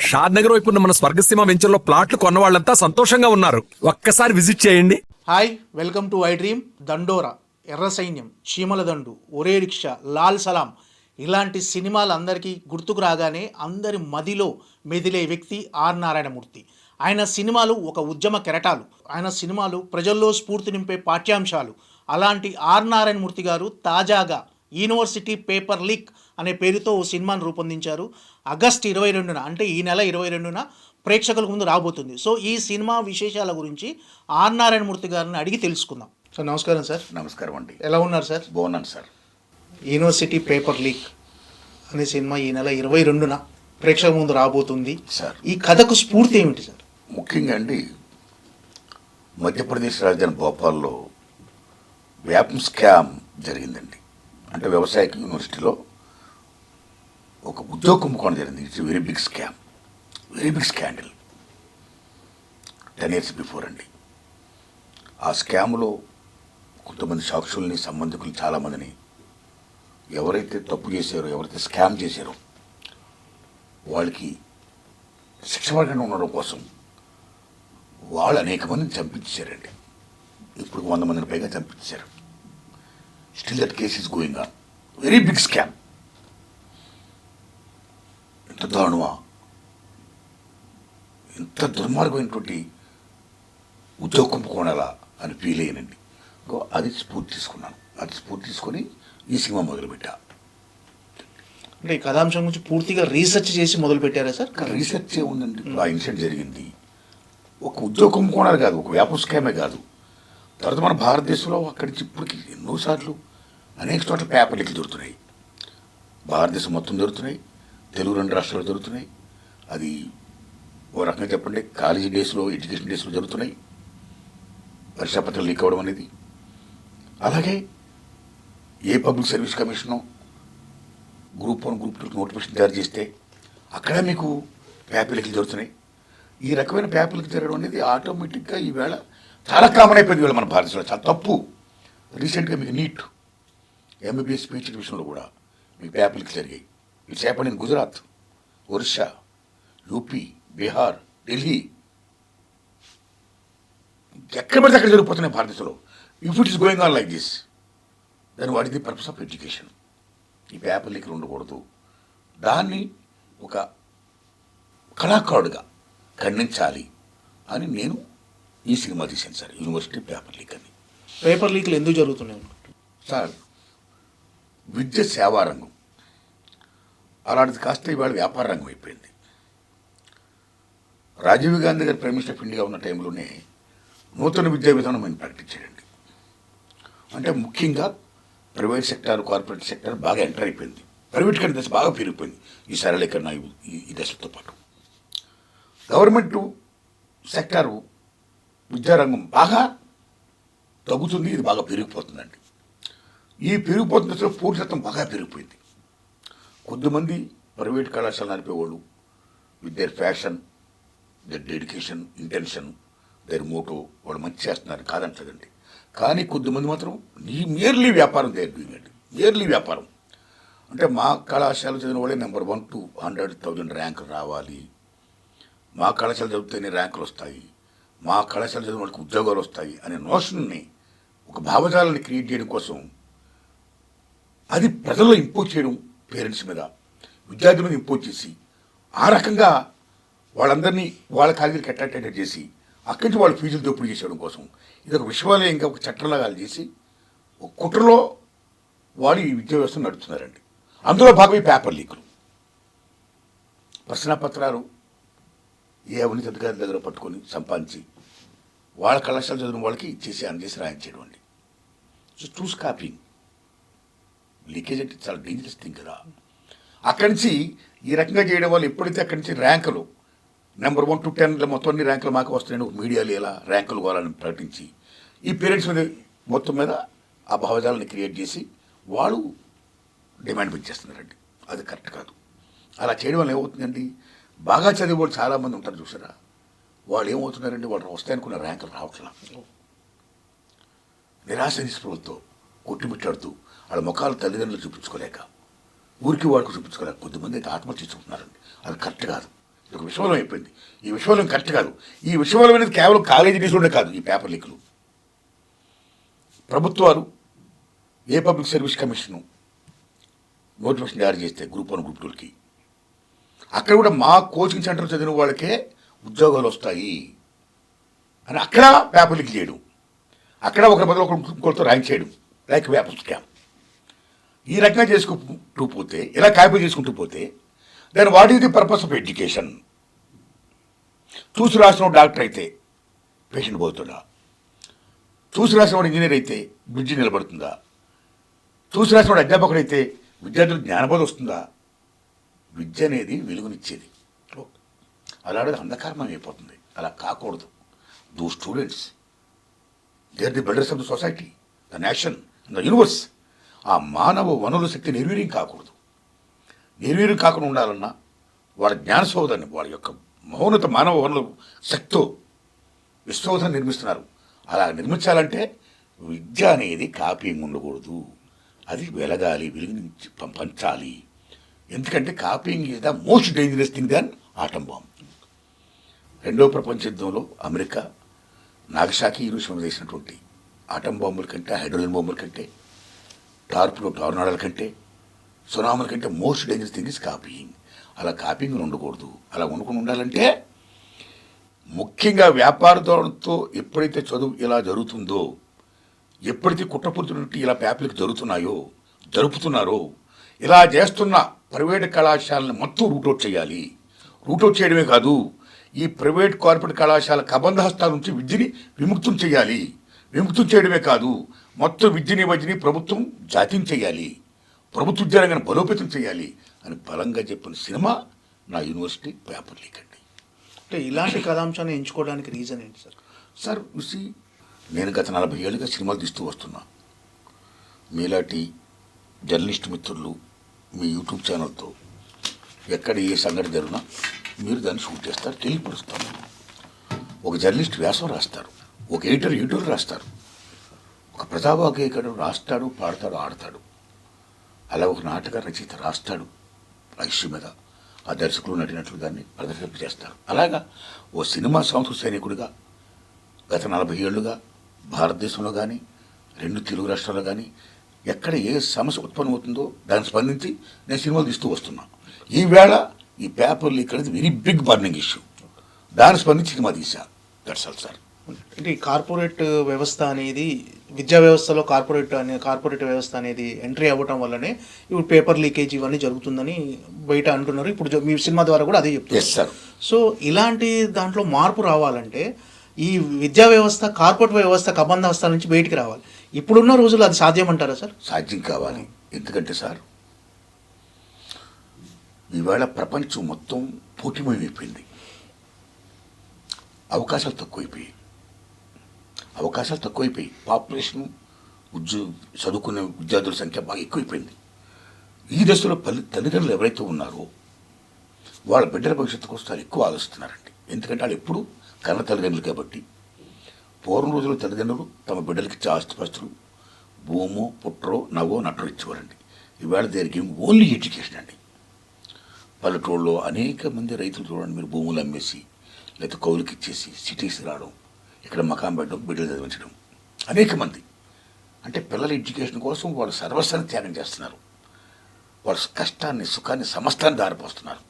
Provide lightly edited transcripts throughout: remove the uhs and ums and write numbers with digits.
షాద్ నగర్ వైపు ఉన్న మన స్వర్గసీమ వెంచర్లో ప్లాట్లు కొన్న వాళ్ళంతా సంతోషంగా ఉన్నారు. ఒక్కసారి విజిట్ చేయండి. Hi, welcome to I dream. దండోరా, ఎర్ర సైన్యం, చీమల దండు, ఒరే రిక్షా, లాల్ సలాం ఇలాంటి సినిమాలు అందరికీ గుర్తుకు రాగానే అందరి మదిలో మెదిలే వ్యక్తి ఆర్ నారాయణమూర్తి. ఆయన సినిమాలు ఒక ఉద్యమ కెరటాలు. ఆయన సినిమాలు ప్రజల్లో స్ఫూర్తి నింపే పాఠ్యాంశాలు. అలాంటి ఆర్ నారాయణమూర్తి గారు తాజాగా యూనివర్సిటీ పేపర్ లీక్ అనే పేరుతో ఓ సినిమాను రూపొందించారు. ఆగస్టు 22న అంటే ఈ నెల 22న ప్రేక్షకుల ముందు రాబోతుంది. సో ఈ సినిమా విశేషాల గురించి ఆర్ నారాయణమూర్తి గారిని అడిగి తెలుసుకుందాం. సార్ నమస్కారం. సార్ నమస్కారం అండి. ఎలా ఉన్నారు సార్? బాగున్నాను సార్. యూనివర్సిటీ పేపర్ లీక్ అనే సినిమా ఈ నెల 22న ప్రేక్షకుల ముందు రాబోతుంది సార్. ఈ కథకు స్ఫూర్తి ఏమిటి సార్? ముఖ్యంగా అండి, మధ్యప్రదేశ్ రాజధాని భోపాల్లో వ్యాపం స్కామ్ జరిగిందండి. అంటే వ్యవసాయ యూనివర్సిటీలో ఒక ఉద్యోగ కుంభకోణం జరిగింది. It's very big scam, very big scandal. 10 years before అండి. ఆ స్కామ్లో కొంతమంది సాక్షుల్ని, సంబంధికులు చాలామందిని, ఎవరైతే తప్పు చేశారో, ఎవరైతే స్కామ్ చేశారో వాళ్ళకి శిక్ష పడకుండా ఉండడం కోసం వాళ్ళు అనేక మందిని చంపించారండి. ఇప్పుడు 100 మందిని పైగా చంపించారు. Still that case is going on. Very big scam. ఎంత దారుణమా, ఎంత దుర్మార్గమైనటువంటి ఉద్యోగ కుంభకోణాలా అని ఫీల్ అయ్యానండి. అది స్ఫూర్తి తీసుకున్నాను. అది స్ఫూర్తి తీసుకొని ఈ సినిమా మొదలుపెట్టా. అంటే ఈ కథాంశం గురించి పూర్తిగా రీసెర్చ్ చేసి మొదలు పెట్టారా సార్? రీసెర్చ్ ఉందండి. ఆ ఇన్సిడెంట్ జరిగింది ఒక ఉద్యోగ కుంభకోణాలు కాదు, ఒక వ్యాపార స్కామే కాదు. తర్వాత మన భారతదేశంలో అక్కడి నుంచి ఇప్పటికి ఎన్నోసార్లు అనేక చోట్ల పేపర్ లీక్లు దొరుకుతున్నాయి. భారతదేశం మొత్తం దొరుకుతున్నాయి, తెలుగు 2 రాష్ట్రాలు దొరుకుతున్నాయి. అది ఓ రకంగా చెప్పండి, కాలేజీ డేస్లో, ఎడ్యుకేషన్ డేస్లో జరుగుతున్నాయి పరీక్షాపత్రాలు లీక్ అవ్వడం అనేది. అలాగే ఏ public service commission group 1, group 2 notification తయారు చేస్తే అక్కడ మీకు పేపర్ లీక్లు జరుగుతున్నాయి. ఈ రకమైన పేపర్ లీక్ జరగడం అనేది ఆటోమేటిక్గా ఈవేళ చాలా కామన్ అయిపోయింది. ఈవేళ మన భారతదేశంలో చాలా తప్పు. రీసెంట్గా మీకు నీట్, ఎంబీబీఎస్ పీహెచ్డీ విషయంలో కూడా మీకు పేపర్ లీక్లు జరిగాయి. It's happened in Gujarat, Orissa, UP, Bihar, Delhi, ఎక్కడ పడితే అక్కడ జరిగిపోతున్నాయి భారతదేశంలో. If it is going on like this, then what is the purpose of education? ఈ పేపర్ లీక్లు ఉండకూడదు. దాన్ని ఒక కళాకారుడుగా ఖండించాలి అని నేను ఈ సినిమా తీశాను సార్, యూనివర్సిటీ పేపర్ లీక్ అని. పేపర్ లీక్లు ఎందుకు జరుగుతున్నాయి సార్? విద్య సేవా రంగం, అలాంటిది కాస్త ఇవాళ వ్యాపార రంగం అయిపోయింది. రాజీవ్ గాంధీ గారు ప్రైమ్ మినిస్టర్ ఆఫ్ ఇండియా ఉన్న టైంలోనే నూతన విద్యా విధానం ఆయన ప్రకటించాడండి. అంటే ముఖ్యంగా ప్రైవేట్ సెక్టార్, కార్పొరేట్ సెక్టార్ బాగా ఎంటర్ అయిపోయింది. ప్రైవేట్ కంటే దశ బాగా పెరిగిపోయింది ఈ సరళీకరణ ఈ దశలతో పాటు. గవర్నమెంట్ సెక్టారు విద్యారంగం బాగా తగ్గుతుంది, ఇది బాగా పెరిగిపోతుందండి. ఈ పెరిగిపోతున్న దశలో పూర్తి శాతం బాగా పెరిగిపోయింది. కొద్దిమంది ప్రైవేట్ కళాశాల నడిపేవాళ్ళు with their passion, their dedication, intention, their motto వాళ్ళు మంచి చేస్తున్నారు, కాదంటదండి. కానీ కొద్దిమంది మాత్రం నియర్లీ వ్యాపారం తయారు, నియర్లీ వ్యాపారం. అంటే మా కళాశాల చదివిన వాళ్ళే నెంబర్ 1 to 100,000 ర్యాంకులు రావాలి, మా కళాశాల చదివితేనే ర్యాంకులు వస్తాయి, మా కళాశాల చదివిన వాళ్ళకి ఉద్యోగాలు వస్తాయి అనే నోషన్ని, ఒక భావజాలాన్ని క్రియేట్ చేయడం కోసం అది ప్రజల్లో ఇంపోజ్ చేయడం, పేరెంట్స్ మీద, విద్యార్థుల మీద ఇంపోజ్ చేసి ఆ రకంగా వాళ్ళందరినీ వాళ్ళ కాలేజీలకు అట్రాక్టెడ్ చేసి అక్కడి నుంచి వాళ్ళు ఫీజులు దోపిడీ చేసేయడం కోసం ఇది ఒక విశ్వవిద్యాలయంగా, ఒక చట్టంలాగా చేసి ఒక కుట్రలో వాళ్ళు ఈ విద్యా వ్యవస్థను నడుపుతున్నారండి. అందులో భాగం ఈ పేపర్ లీకులు. ప్రశ్నాపత్రాలు ఏ అవినీతి అధికారుల దగ్గర పట్టుకొని సంపాదించి వాళ్ళ కళాశాల చదివిన వాళ్ళకి ఇచ్చేసి అందజేసి రాయించేయడం అండి. సో ట్రూస్ కాపీయింగ్, లీకేజ్ అంటే చాలా డేంజరస్ థింగ్ కదా. అక్కడి నుంచి ఈ రకంగా చేయడం వల్ల ఎప్పుడైతే అక్కడి నుంచి ర్యాంకులు నెంబర్ 1 to 10 మొత్తం అన్ని ర్యాంకులు మాకు వస్తున్నాయని ఒక మీడియాలో ఇలా ర్యాంకులు కావాలని ప్రకటించి ఈ పేరెంట్స్ మీద మొత్తం మీద ఆ భావజాలను క్రియేట్ చేసి వాళ్ళు డిమాండ్ పెంచేస్తున్నారండి. అది కరెక్ట్ కాదు. అలా చేయడం వల్ల ఏమవుతుందండి, బాగా చదివే వాళ్ళు చాలామంది ఉంటారు చూసారా, వాళ్ళు ఏమవుతున్నారండి, వాళ్ళు వస్తాయనుకున్న ర్యాంకులు రావట్లా, నిరాశ నిస్పృహలతో కొట్టిమిట్టాడుతూ వాళ్ళ ముఖాలు తల్లిదండ్రులు చూపించుకోలేక, ఊరికి వాడుకు చూపించుకోలేక కొద్దిమంది అయితే ఆత్మహత్య చేసుకుంటున్నారండి. అది కరెక్ట్ కాదు. ఇది ఒక విషవలం అయిపోయింది. ఈ విషవలం కరెక్ట్ కాదు. ఈ విషవలం అనేది కేవలం కాలేజీ డేస్లోనే కాదు. ఈ పేపర్ లీకులు ప్రభుత్వాలు ఏ పబ్లిక్ సర్వీస్ కమిషను నోటిఫికేషన్ జారీ చేస్తే గ్రూప్ 1 గ్రూప్ 2కి అక్కడ కూడా మా కోచింగ్ సెంటర్ చదివిన వాళ్ళకే ఉద్యోగాలు వస్తాయి అని అక్కడ పేపర్ లీక్ చేయడం, అక్కడ ఒకరి బదులు ఒకరితో ర్యాంక్ చేయడం, ర్యాంక్ పేపర్ స్కామ్. ఈ రకంగా చేసుకుంటూ పోతే, ఇలా కాపీ చేసుకుంటూ పోతే then what is the purpose of education? చూసి రాసిన డాక్టర్ అయితే పేషెంట్ పోతుందా? చూసి రాసిన ఇంజనీర్ అయితే బ్రిడ్జి నిలబడుతుందా? చూసి రాసిన అధ్యాపకుడు అయితే విద్యార్థులకు జ్ఞానబోధ వస్తుందా? విద్య అనేది వెలుగునిచ్చేది, అలాంటిది అంధకారం అయిపోతుంది. అలా కాకూడదు. Though students they are the builders of the society, the nation, the universe. ఆ మానవ వనరుల శక్తి నిర్వీర్యం కాకూడదు. నిర్వీర్యం కాకుండా ఉండాలన్నా వాళ్ళ జ్ఞాన శోధాన్ని, వాళ్ళ యొక్క మహోన్నత మానవ వనరుల శక్తితో విశ్వశోధన నిర్మిస్తున్నారు. అలా నిర్మించాలంటే విద్య అనేది కాపీయింగ్ ఉండకూడదు. అది వెలగాలి, వెలిగించి పంచాలి. ఎందుకంటే copying is the most dangerous thing than atom bomb. రెండవ ప్రపంచ యుద్ధంలో అమెరికా నాగసాకి హీరోషిమా చేసినటువంటి ఆటం బాంబుల కంటే, హైడ్రోజన్ బాంబుల కంటే, టోర్నాడోల కంటే, సునాముల కంటే most dangerous thing is copying. అలా కాపీయింగ్ ఉండకూడదు. అలా ఉండకుండా ఉండాలంటే ముఖ్యంగా వ్యాపారదారులతో ఎప్పుడైతే చదువు ఇలా జరుగుతుందో, ఎప్పుడైతే కుట్రపూర్తి ఇలా పేపర్లకు జరుపుతున్నారో, ఇలా చేస్తున్న ప్రైవేట్ కళాశాలను మొత్తం రూట్అవుట్ చేయాలి. రూట్అవుట్ చేయడమే కాదు, ఈ ప్రైవేట్ కార్పొరేట్ కళాశాల కబంధ హస్తాల నుంచి విద్యని విముక్తం చేయాలి. విముక్తం చేయడమే కాదు, మొత్తం విద్యని ప్రభుత్వం జాతీయం చేయాలి, ప్రభుత్వ విద్యారంగాన్ని బలోపేతం చేయాలి అని బలంగా చెప్పిన సినిమా నా యూనివర్సిటీ పేపర్ లీక్ అండి. అంటే ఇలాంటి కథాంశాన్ని ఎంచుకోవడానికి రీజన్ ఏంటి సార్? సార్ చూసి నేను గత 40 ఏళ్ళుగా సినిమాలు తీస్తూ వస్తున్నా. మీలాంటి జర్నలిస్ట్ మిత్రులు మీ యూట్యూబ్ ఛానల్తో ఎక్కడ ఏ సంఘటన జరిగినా మీరు దాన్ని షూట్ చేస్తారు, తెలియపరుస్తారు. ఒక జర్నలిస్ట్ వ్యాసం రాస్తారు, ఒక ఎడిటర్ రాస్తారు, ఒక ప్రజావాగ్గేయకుడు రాస్తాడు, పాడతాడు, ఆడతాడు. అలా ఒక నాటక రచయిత రాస్తాడు ఇష్యూ మీద, ఆ దర్శకులు నటినట్లు దాన్ని ప్రదర్శింప చేస్తారు. అలాగా ఓ సినిమా సంస్కృతి సైనికుడిగా గత 40 ఏళ్ళుగా భారతదేశంలో కానీ 2 తెలుగు రాష్ట్రాల్లో కానీ ఎక్కడ ఏ సమస్య ఉత్పన్నమవుతుందో దాన్ని స్పందించి నేను సినిమాలు తీస్తూ వస్తున్నా. ఈవేళ ఈ పేపర్ లీక్ అనేది వెరీ బిగ్ బర్నింగ్ ఇష్యూ. దాన్ని స్పందించి సినిమా తీశా. That's all sir. అంటే ఈ కార్పొరేట్ వ్యవస్థ అనేది, విద్యా వ్యవస్థలో కార్పొరేట్ వ్యవస్థ అనేది ఎంట్రీ అవ్వటం వల్లనే ఇప్పుడు పేపర్ లీకేజ్ ఇవన్నీ జరుగుతుందని బయట అంటున్నారు. ఇప్పుడు మీ సినిమా ద్వారా కూడా అదే చెప్తున్నారు. Yes sir. సో ఇలాంటి దాంట్లో మార్పు రావాలంటే ఈ విద్యా వ్యవస్థ కార్పొరేట్ వ్యవస్థ కబంధ హస్తాల నుంచి బయటికి రావాలి. ఇప్పుడున్న రోజుల్లో అది సాధ్యమంటారా సార్? సాధ్యం కావాలి. ఎందుకంటే సార్ ఇవాళ ప్రపంచం మొత్తం పోటీమయమైపోయింది. అవకాశాలు తక్కువైపోయి పాపులేషన్ చదువుకునే విద్యార్థుల సంఖ్య బాగా ఎక్కువైపోయింది. ఈ దశలో తల్లిదండ్రులు ఎవరైతే ఉన్నారో వాళ్ళ బిడ్డల భవిష్యత్తు కోసం చాలా ఎక్కువ ఆలోచిస్తున్నారండి. ఎందుకంటే వాళ్ళు ఎప్పుడు కన్న తల్లిదండ్రులు కాబట్టి. పూర్వం రోజుల్లో తల్లిదండ్రులు తమ బిడ్డలకి ఆస్తిపాస్తులు, భూమో, పుట్రో, నవో, నటో ఇచ్చేవారండి. ఇవాళ దేనికి ఓన్లీ ఎడ్యుకేషన్ అండి. పల్లెటూళ్ళలో అనేక మంది రైతులు చూడండి, మీరు భూములు అమ్మేసి లేకపోతే కౌలుకి ఇచ్చేసి సిటీస్ రావడం, ఇక్కడ మకాం పెట్టడం, బిడ్డలు చదివించడం. అనేక మంది అంటే పిల్లల ఎడ్యుకేషన్ కోసం వాళ్ళు సర్వస్వాన్ని త్యాగం చేస్తున్నారు. వాళ్ళ కష్టాన్ని, సుఖాన్ని, సమస్తాన్ని దారిపోస్తున్నారు.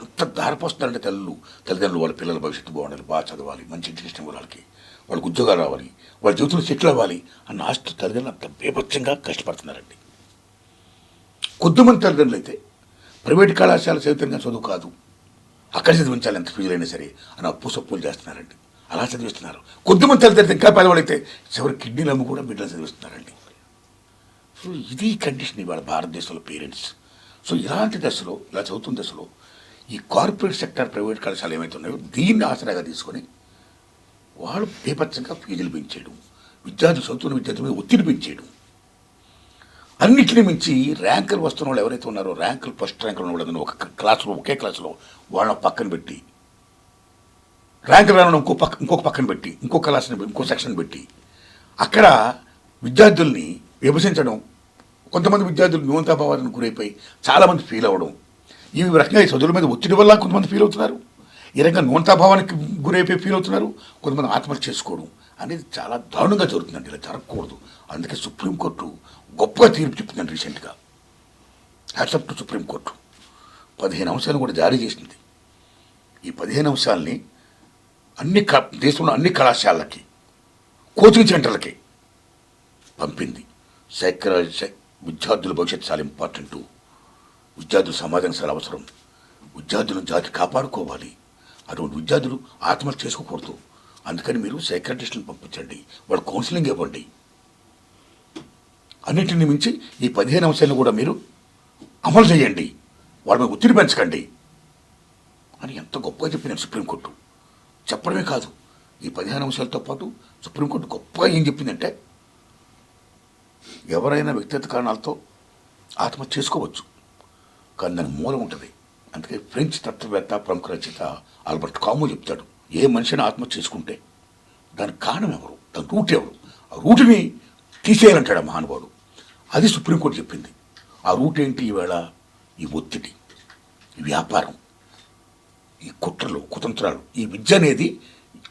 ఎంత దారిపోస్తున్నారంటే తల్లిదండ్రులు వాళ్ళ పిల్లల భవిష్యత్తు బాగుండాలి, బాగా చదవాలి, మంచి ఎడ్యుకేషన్ ఇవ్వాలి, వాళ్ళకి ఉద్యోగాలు రావాలి, వాళ్ళ జీవితంలో సెటిల్ అవ్వాలి అన్న ఆస్తి తల్లిదండ్రులు అంత బేభత్సంగా కష్టపడుతున్నారండి. కొద్దిమంది తల్లిదండ్రులు అయితే ప్రైవేట్ కళాశాల చదివితే చదువు కాదు, అక్కడ చదివించాలి ఎంత ఫీజులైనా సరే అని అప్పు సప్పులు చేస్తున్నారండి. అలా చదివిస్తున్నారు. కొద్దిమంది తల్లిదండ్రులు ఇంకా పేదవాళ్ళైతే చివరి కిడ్నీలు అమ్ము కూడా బిడ్డలు చదివిస్తున్నారండి. సో ఇది కండిషన్ ఇవాళ భారతదేశంలో పేరెంట్స్. సో ఇలాంటి దశలో, ఇలా చదువుతున్న దశలో ఈ కార్పొరేట్ సెక్టర్ ప్రైవేట్ కళాశాలలు ఏమైతే ఉన్నాయో దీన్ని ఆసరాగా తీసుకొని వాళ్ళు బేపచ్చంగా ఫీజులు పెంచేయడం, విద్యార్థులు చదువుతున్న విద్యార్థుల మీద ఒత్తిడి పెంచేయడం, అన్నిటిని మించి ర్యాంకులు వస్తున్న వాళ్ళు ఎవరైతే ఉన్నారో, ర్యాంకులు ఫస్ట్ ర్యాంకులు ఉన్న ఒకే క్లాసులో వాళ్ళని పక్కన పెట్టి, ర్యాంకులు రావడం ఇంకొక పక్కన పెట్టి, ఇంకో సెక్షన్ పెట్టి అక్కడ విద్యార్థుల్ని విభజించడం, కొంతమంది విద్యార్థులు న్యూనతాభావాలను గురైపోయి చాలామంది ఫీల్ అవ్వడం, ఈ రకంగా ఈ చదువుల మీద ఒత్తిడి వల్ల కొంతమంది ఫీల్ అవుతున్నారు, ఈ రకంగా న్యూనతాభావానికి గురైపోయి ఫీల్ అవుతున్నారు, కొంతమంది ఆత్మహత్య చేసుకోవడం అనేది చాలా దారుణంగా జరుగుతుందండి. ఇలా జరగకూడదు. అందుకే సుప్రీంకోర్టు గొప్పగా తీర్పు చెప్పిందండి రీసెంట్గా. Hats off to supreme court. 15 అంశాలను కూడా జారీ చేసింది. ఈ 15 అంశాలని దేశంలో అన్ని కళాశాలలకి, కోచింగ్ సెంటర్లకి పంపింది. విద్యార్థుల భవిష్యత్తు చాలా ఇంపార్టెంటు, విద్యార్థుల సమాజానికి చాలా అవసరం, విద్యార్థులను జాతి కాపాడుకోవాలి, అటువంటి విద్యార్థులు ఆత్మహత్య చేసుకోకూడదు. అందుకని మీరు సైకాట్రిస్టులను పంపించండి, వాళ్ళు కౌన్సిలింగ్ ఇవ్వండి. అన్నింటిని మించి ఈ 15 అంశాలను కూడా మీరు అమలు చేయండి, వాళ్ళ మీద ఒత్తిడి పెంచకండి అని ఎంత గొప్పగా చెప్పింది సుప్రీంకోర్టు. చెప్పడమే కాదు, ఈ 15 అంశాలతో పాటు సుప్రీంకోర్టు గొప్పగా ఏం చెప్పిందంటే, ఎవరైనా వ్యక్తిగత కారణాలతో ఆత్మహత్య చేసుకోవచ్చు, కానీ దాని మూలం ఉంటుంది. అందుకే ఫ్రెంచ్ తత్వవేత్త ప్రముఖ రచయిత ఆల్బర్ట్ కాము చెప్తాడు, ఏ మనిషిని ఆత్మహత్య చేసుకుంటే దానికి కారణం ఎవరు, దాని రూట్ ఎవరు, ఆ రూట్ని తీసేయాలంటాడు ఆ మహానుభావుడు. అది సుప్రీంకోర్టు చెప్పింది. ఆ రూట్ ఏంటి? ఈవేళ ఈ ఒత్తిడి, ఈ వ్యాపారం, ఈ కుట్రలు, కుతంత్రాలు, ఈ విద్య అనేది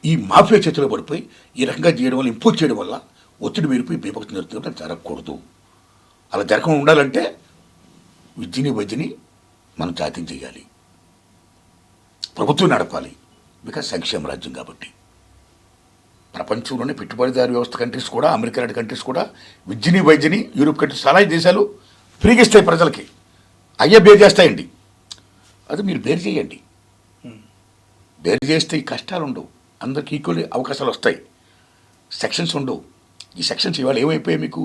ఈ మాఫియా చేతిలో పడిపోయి ఈ రకంగా చేయడం వల్ల, ఇంపోజ్ చేయడం వల్ల ఒత్తిడి మీరిపోయి బీభక్తి జరుగుతుంది. అది జరగకూడదు. అలా జరగకుండా ఉండాలంటే వైద్యని మనం జాతీయం చేయాలి, ప్రభుత్వం నడపాలి. బికాజ్ సంక్షేమ రాజ్యం కాబట్టి. ప్రపంచంలోనే పెట్టుబడిదారు వ్యవస్థ కంట్రీస్ కూడా, అమెరికా లాంటి కంట్రీస్ కూడా వైద్యని యూరోప్ కంట్రీస్ చాలా దేశాలు ఫ్రీగా ఇస్తాయి ప్రజలకి. అయ్యే బేర్ చేస్తాయండి. అది మీరు బేర్ చేయండి. బేర్ చేస్తే ఈ కష్టాలు ఉండవు, అందరికి ఈక్వల్ అవకాశాలు వస్తాయి, సెక్షన్స్ ఉండవు. ఈ సెక్షన్స్ ఇవాళ ఏమైపోయాయి, మీకు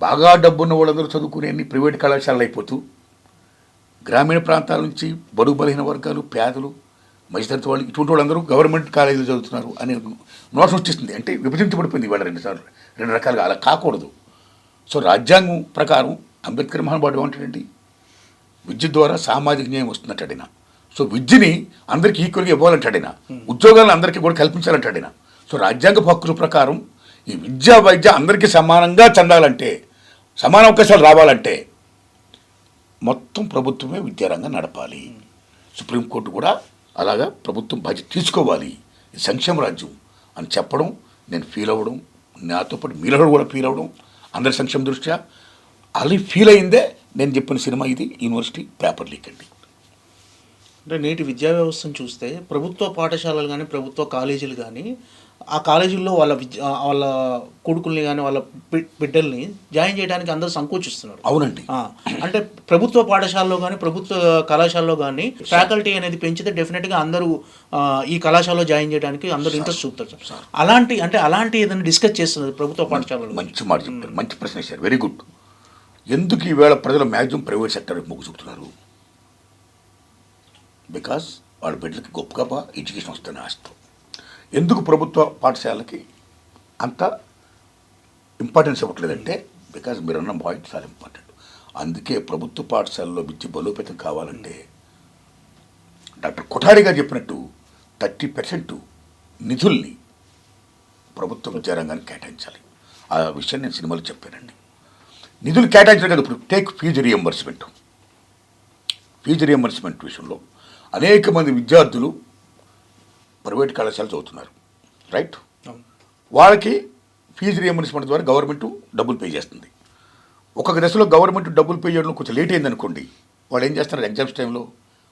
బాగా డబ్బున్న వాళ్ళందరూ చదువుకునే అన్ని ప్రైవేట్ కళాశాలలు అయిపోతూ, గ్రామీణ ప్రాంతాల నుంచి బడుగు బలహీన వర్గాలు, పేదలు, మధ్యతరగతి వాళ్ళు, ఇటువంటి వాళ్ళందరూ గవర్నమెంట్ కాలేజీలో చదువుతున్నారు అనే నోషన్ వచ్చేస్తుంది. అంటే విభజించబడిపోయింది ఇవాళ రెండు రకాలుగా. అలా కాకూడదు. సో రాజ్యాంగం ప్రకారం అంబేద్కర్ మహానుభావుడు ఏమంటాడండి, విద్య ద్వారా సామాజిక న్యాయం వస్తున్నట్టాడిన. సో విద్యని అందరికీ ఈక్వల్గా ఇవ్వాలంటాడిన, ఉద్యోగాలను అందరికీ కూడా కల్పించాలంటాడిన. సో రాజ్యాంగ హక్కుల ప్రకారం ఈ వైద్య అందరికీ సమానంగా చెందాలంటే, సమాన అవకాశాలు రావాలంటే మొత్తం ప్రభుత్వమే విద్యారంగం నడపాలి. సుప్రీంకోర్టు కూడా అలాగా ప్రభుత్వం బాధ్యత తీసుకోవాలి. ఇది సంక్షేమ రాజ్యం అని చెప్పడం, నేను ఫీల్ అవ్వడం, నాతో పాటు మీలో కూడా ఫీల్ అవ్వడం, అందరి సంక్షేమ దృష్ట్యా అలా ఫీల్ అయిందే నేను చెప్పిన సినిమా ఇది, యూనివర్సిటీ పేపర్ లీక్ అండి. అంటే నేటి విద్యా వ్యవస్థను చూస్తే ప్రభుత్వ పాఠశాలలు కానీ, ప్రభుత్వ కాలేజీలు కానీ, ఆ కాలేజీల్లో వాళ్ళ కొడుకుల్ని కానీ, వాళ్ళ బిడ్డల్ని జాయిన్ చేయడానికి అందరూ సంకోచిస్తున్నారు. అవునండి. అంటే ప్రభుత్వ పాఠశాలలో కానీ, ప్రభుత్వ కళాశాలలో కానీ ఫ్యాకల్టీ అనేది పెంచితే డెఫినెట్గా అందరూ ఈ కళాశాలలో జాయిన్ చేయడానికి అందరూ ఇంట్రెస్ట్ చూపుతారు సార్. అలాంటి ఏదైనా డిస్కస్ చేస్తున్నారు ప్రభుత్వ పాఠశాలలో? మంచి మాట చెప్తారు, మంచి ప్రశ్న సార్, వెరీ గుడ్. ఎందుకు ఈవేళ ప్రజలు మ్యాక్సిమం ప్రైవేట్ సెక్టర్ మొగ్గు చూపుతున్నారు? బికాస్ వాళ్ళ బిడ్డలకి గొప్ప ఎడ్యుకేషన్ వస్తుంది ఆశతో. ఎందుకు ప్రభుత్వ పాఠశాలకి అంత ఇంపార్టెన్స్ ఇవ్వట్లేదంటే, బికాజ్ మీరు అన్న పాయింట్ చాలా ఇంపార్టెంట్. అందుకే ప్రభుత్వ పాఠశాలలో విద్య బలోపేతం కావాలంటే డాక్టర్ కొఠారి గారు చెప్పినట్టు 30% నిధుల్ని ప్రభుత్వ విద్యారంగానికి కేటాయించాలి. ఆ విషయం నేను సినిమాలో చెప్పానండి. నిధులు కేటాయించడం కదా, ఇప్పుడు టేక్ ఫీజు రియంబర్స్మెంట్ విషయంలో అనేక మంది విద్యార్థులు ప్రైవేట్ కళాశాల చదువుతున్నారు, రైట్? వాళ్ళకి ఫీజు రియంబర్స్మెంట్ ద్వారా గవర్నమెంట్ డబ్బులు పే చేస్తుంది. ఒక్కొక్క దశలో గవర్నమెంట్ డబ్బులు పే చేయడంలో కొంచెం లేట్ అయిందనుకోండి, వాళ్ళు ఏం చేస్తున్నారు, ఎగ్జామ్స్ టైంలో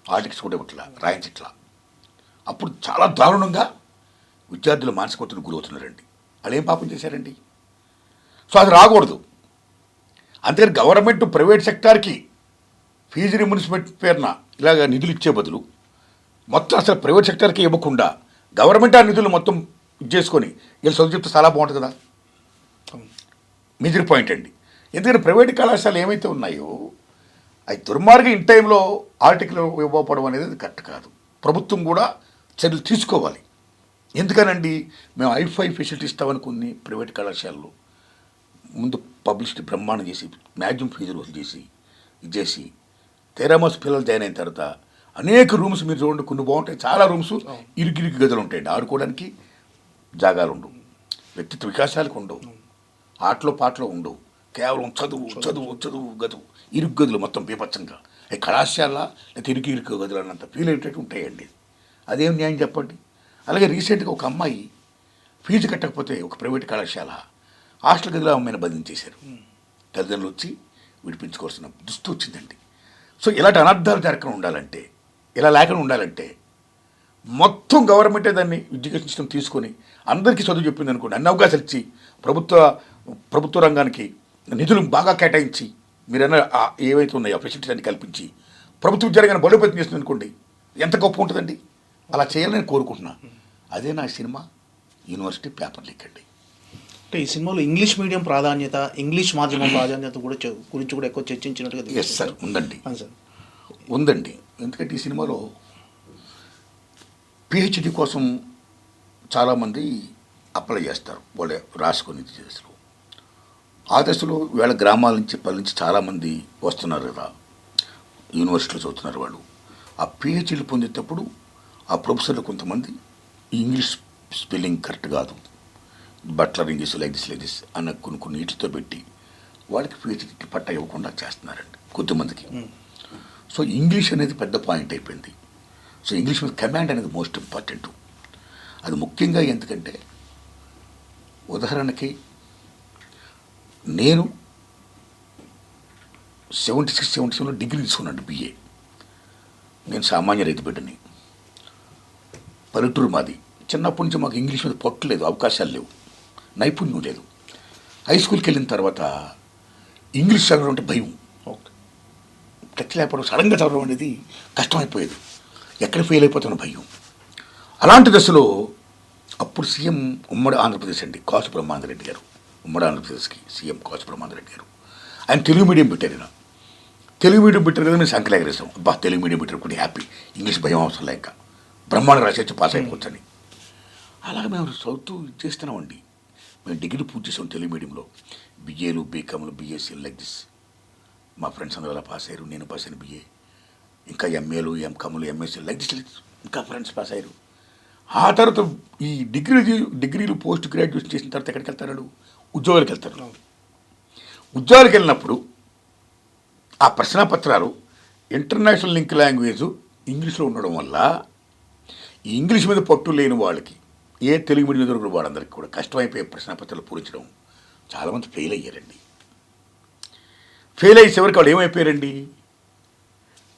ఆర్టిక్స్ కూడా ఇట్లా రాయించట్లా. అప్పుడు చాలా దారుణంగా విద్యార్థులు మానసిక ఒత్తిడికి గురవుతున్నారండి. వాళ్ళు ఏం పాపం చేశారండి? సో అది రాకూడదు. అందుకని గవర్నమెంట్ ప్రైవేట్ సెక్టార్కి ఫీజు రియంబర్స్మెంట్ పేరున ఇలాగ నిధులు ఇచ్చే బదులు మొత్తం అసలు ప్రైవేట్ సెక్టార్కి ఇవ్వకుండా గవర్నమెంట్ ఆ నిధులు మొత్తం ఇచ్చేసుకొని వీళ్ళు చదువు చెప్తే చాలా బాగుంటుంది కదా. మేజర్ పాయింట్ అండి. ఎందుకంటే ప్రైవేట్ కళాశాలలు ఏమైతే ఉన్నాయో అవి దుర్మార్గం ఇన్ టైంలో ఆర్టికల్ ఇవ్వకపోవడం అనేది కరెక్ట్ కాదు. ప్రభుత్వం కూడా చర్యలు తీసుకోవాలి. ఎందుకనండి, మేము ఐఫై ఫెసిలిటీ ఇస్తామని కొన్ని ప్రైవేట్ కళాశాలలు ముందు పబ్లిసిటీ బ్రహ్మాండం చేసి మ్యాక్సిమం ఫీజులు వసూలు చేసి ఇచ్చేసి తెరామస్ పిల్లలు జాయిన్ అయిన తర్వాత అనేక రూమ్స్ మీరు చూడండి, కొన్ని బాగుంటాయి, చాలా రూమ్స్ ఇరుకిరికి గదులు ఉంటాయండి, ఆడుకోవడానికి జాగాలు ఉండవు, వ్యక్తిత్వ వికాసాలకు ఉండవు, ఆటలో పాటలో ఉండవు, కేవలం చదువు చదువు చదువు గదువు ఇరుగు గదులు మొత్తం బీభత్సంగా. అది కళాశాల తిరిగి ఇరుకు గదులు అన్నంత ఫీల్ అయ్యేటట్టు ఉంటాయండి. అదేం న్యాయం చెప్పండి. అలాగే రీసెంట్గా ఒక అమ్మాయి ఫీజు కట్టకపోతే ఒక ప్రైవేట్ కళాశాల హాస్టల్ గదిలో అమ్మాయిని బంధించేశారు. తల్లిదండ్రులు వచ్చి విడిపించుకోవాల్సిన దుస్థితి వచ్చిందండి. సో ఇలాంటి అనర్థాలు జరగకుండా ఉండాలంటే, ఇలా లేకుండా ఉండాలంటే మొత్తం గవర్నమెంటే దాన్ని ఎడ్యుకేషన్ సిస్టమ్ తీసుకొని అందరికీ చదువు చెప్పింది అనుకోండి, అన్ని అవకాశాలు ఇచ్చి ప్రభుత్వ రంగానికి నిధులు బాగా కేటాయించి మీరన్నా ఏవైతే ఉన్నాయో ఫెసిలిటీస్ అన్ని కల్పించి ప్రభుత్వ విద్యారంగాన్ని బలోపేతం చేస్తుంది అనుకోండి, ఎంత గొప్ప ఉంటుందండి. అలా చేయాలని కోరుకుంటున్నా. అదే నా సినిమా యూనివర్సిటీ పేపర్ లీక్ అండి. అంటే ఈ సినిమాలో ఇంగ్లీష్ మీడియం ప్రాధాన్యత, ఇంగ్లీష్ మాధ్యమం ప్రాధాన్యత కూడా గురించి కూడా ఎక్కువ చర్చించినట్టుగా. ఎస్ సార్, ఉందండి. సార్ ఉందండి. ఎందుకంటే ఈ సినిమాలో పిహెచ్డి కోసం చాలామంది అప్లై చేస్తారు, వాళ్ళు రాసుకొని చేస్తారు. ఆ దశలో వీళ్ళ గ్రామాల నుంచి పల్లె నుంచి చాలామంది వస్తున్నారు కదా, యూనివర్సిటీలో చదువుతున్నారు. వాళ్ళు ఆ పిహెచ్డీలు పొందేటప్పుడు ఆ ప్రొఫెసర్లు కొంతమంది ఇంగ్లీష్ స్పెల్లింగ్ కరెక్ట్ కాదు, బట్లర్ ఇంగ్లీష్ లైక్ దిస్ అన్న కొన్ని నీటితో పెట్టి వాళ్ళకి పిహెచ్డీకి పట్ట ఇవ్వకుండా చేస్తున్నారండి కొద్దిమందికి. సో ఇంగ్లీష్ అనేది పెద్ద పాయింట్ అయిపోయింది. సో ఇంగ్లీష్ మీద కమాండ్ అనేది మోస్ట్ ఇంపార్టెంట్. అది ముఖ్యంగా ఎందుకంటే, ఉదాహరణకి నేను 76-77లో డిగ్రీ తీసుకున్నాను, బిఏ. నేను సామాన్య రైతు బిడ్డని, పల్లెటూరు మాది. చిన్నప్పటి నుంచి మాకు ఇంగ్లీష్ మీద పట్టు లేదు, అవకాశాలు లేవు, నైపుణ్యం లేదు. హై స్కూల్కి వెళ్ళిన తర్వాత ఇంగ్లీష్ చదవడం అంటే భయం, టచ్ లేకపోవడం, సడన్గా చదవడం అనేది కష్టమైపోయేది, ఎక్కడ ఫెయిల్ అయిపోతున్న భయం. అలాంటి దశలో అప్పుడు సీఎం ఉమ్మడి ఆంధ్రప్రదేశ్ అండి కాసు బ్రహ్మానందరెడ్డి గారు, ఉమ్మడి ఆంధ్రప్రదేశ్కి సీఎం కాసు బ్రహ్మానందరెడ్డి గారు, ఆయన తెలుగు మీడియం పెట్టారు. తెలుగు మీడియం పెట్టారు కదా, మేము సంఖ్యలు ఎగరేసాం. అబ్బా తెలుగు మీడియం పెట్టారు కూడా హ్యాపీ, ఇంగ్లీష్ భయం అవసరం లేక బ్రహ్మాండ రాసేసి పాస్ అయిపోవచ్చని. అలాగే మేము చదువుతూ చేస్తున్నామండి. మేము డిగ్రీ పూర్తి చేసాం తెలుగు మీడియంలో, బిఏలు, బీకామ్లు, బిఎస్సీలు లైక్ దిస్. మా ఫ్రెండ్స్ అందరూ అలా పాస్ అయ్యారు, నేను పాస్ అయిన బిఏ. ఇంకా ఎంఏలు, ఎంకామ్లు, ఎంఎస్సీలు లైక్ దిస్ ఇంకా ఫ్రెండ్స్ పాస్ అయ్యారు. ఆ తర్వాత ఈ డిగ్రీలు పోస్ట్ గ్రాడ్యుయేషన్ చేసిన తర్వాత ఎక్కడికి వెళ్తారు? ఉద్యోగాలకు వెళ్తారు. ఉద్యోగాలకు వెళ్ళినప్పుడు ఆ ప్రశ్నపత్రాలు ఇంటర్నేషనల్ లింక్ లాంగ్వేజ్ ఇంగ్లీష్లో ఉండడం వల్ల ఈ ఇంగ్లీష్ మీద పట్టు లేని వాళ్ళకి, ఏ తెలుగు మీడియం దొరికిన వాళ్ళందరికీ కూడా కష్టమైపోయే ప్రశ్నపత్రాలు పూరించడం. చాలామంది ఫెయిల్ అయ్యారండి. ఫెయిల్ అయ్యే చివరికి వాళ్ళు ఏమైపోయారండి?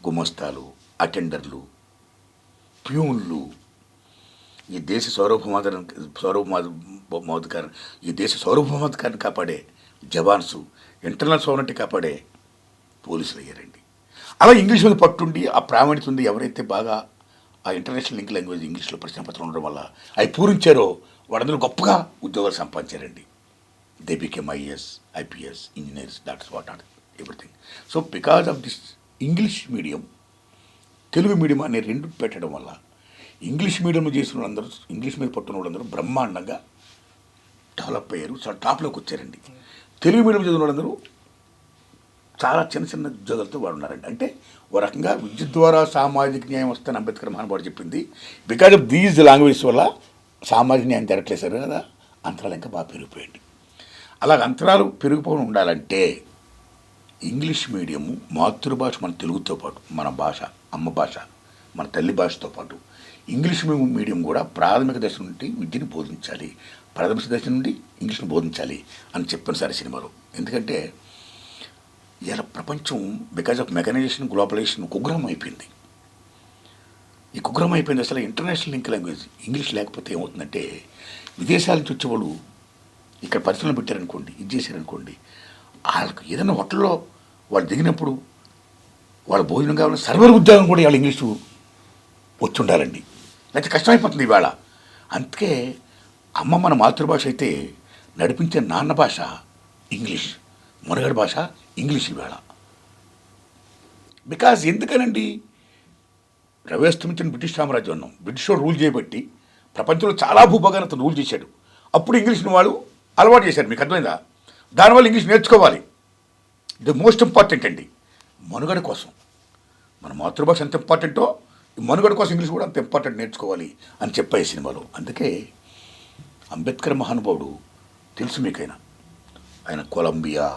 గుమస్తాలు, అటెండర్లు, ప్యూన్లు. ఈ దేశ సార్వభౌమాధికారాన్ని కాపాడే జవాన్సు, ఇంటర్నల్ సోవరెంటీ కాపాడే పోలీసులు అయ్యారండి. అలా ఇంగ్లీష్ మీద పట్టుండి ఆ ప్రావీణ్యత ఉంది ఎవరైతే బాగా ఆ ఇంటర్నేషనల్ లింక్ లాంగ్వేజ్ ఇంగ్లీష్లో ప్రశ్నపత్రం ఉండడం వల్ల అవి పూరించారో వాళ్ళందరూ గొప్పగా ఉద్యోగాలు సంపాదించారండి. They became IAS, IPS, engineers, that's what are everything. So because of this English medium, Telugu medium అనే రెండు పెట్టడం వల్ల ఇంగ్లీష్ మీడియం చేసిన వాళ్ళందరూ, ఇంగ్లీష్ మీద పట్టున్న వాళ్ళందరూ బ్రహ్మాండంగా డెవలప్ అయ్యారు, చాలా టాప్లోకి వచ్చారండి. తెలుగు మీడియం చదివిన వాళ్ళందరూ చాలా చిన్న చిన్న ఉద్యోగాలతో వాడు ఉన్నారండి. అంటే ఓ రకంగా విద్య ద్వారా సామాజిక న్యాయం వస్తుందని అంబేద్కర్ మహానుభావుడు చెప్పింది. బికాజ్ ఆఫ్ దీస్ లాంగ్వేజెస్ వల్ల సామాజిక న్యాయం జరగట్లేదు కదా, అంతరాలు ఇంకా బాగా పెరిగిపోయింది. అలాగ అంతరాలు పెరిగిపోకుండా ఉండాలంటే ఇంగ్లీష్ మీడియము మాతృభాష మన తెలుగుతో పాటు, మన భాష, అమ్మ భాష, మన తల్లి భాషతో పాటు ఇంగ్లీష్ మీడియం కూడా ప్రాథమిక దశ నుండి విద్యను బోధించాలి, ప్రాథమిక దశ నుండి ఇంగ్లీష్ను బోధించాలి అని చెప్పాను సార్ సినిమాలో. ఎందుకంటే ఇలా ప్రపంచం బికాజ్ ఆఫ్ మెకనైజేషన్, గ్లోబలైజేషన్ కుగ్రామం అయిపోయింది. ఈ కుగ్రామం అయిపోయింది. అసలు ఇంటర్నేషనల్ లింక్ లాంగ్వేజ్ ఇంగ్లీష్ లేకపోతే ఏమవుతుందంటే, విదేశాల నుంచి వచ్చేవాళ్ళు ఇక్కడ పరిశ్రమలు పెట్టారనుకోండి, ఇది చేశారనుకోండి, వాళ్ళకి ఏదైనా హోటల్లో వాళ్ళు దిగినప్పుడు వాళ్ళ భోజనం కావాలని సర్వర్ ఉద్యోగం కూడా వాళ్ళ ఇంగ్లీషు వచ్చి ఉండాలండి, లేకపోతే కష్టమైపోతుంది ఇవాళ. అందుకే అమ్మ మన మాతృభాష అయితే నడిపించే నాన్న భాష ఇంగ్లీష్, మనుగడ భాష ఇంగ్లీష్ ఇవాళ. బికాజ్ ఎందుకనండి, రవేస్తమించిన బ్రిటిష్ సామ్రాజ్యం ఉన్నాం, బ్రిటిష్ రూల్ చేయబట్టి ప్రపంచంలో చాలా భూభాగాన్ని అతను రూల్ చేశాడు. అప్పుడు ఇంగ్లీష్ని వాళ్ళు అలవాటు చేశారు. మీకు అర్థమైందా? దానివల్ల ఇంగ్లీష్ నేర్చుకోవాలి. ఇది మోస్ట్ ఇంపార్టెంట్ అండి మనుగడ కోసం. మన మాతృభాష ఎంత ఇంపార్టెంటో మనుగడ కోసం ఇంగ్లీష్ కూడా అంత ఇంపార్టెంట్ నేర్చుకోవాలి అని చెప్పాయి సినిమాలో. అందుకే అంబేద్కర్ మహానుభావుడు తెలుసు మీకైనా, ఆయన కొలంబియా,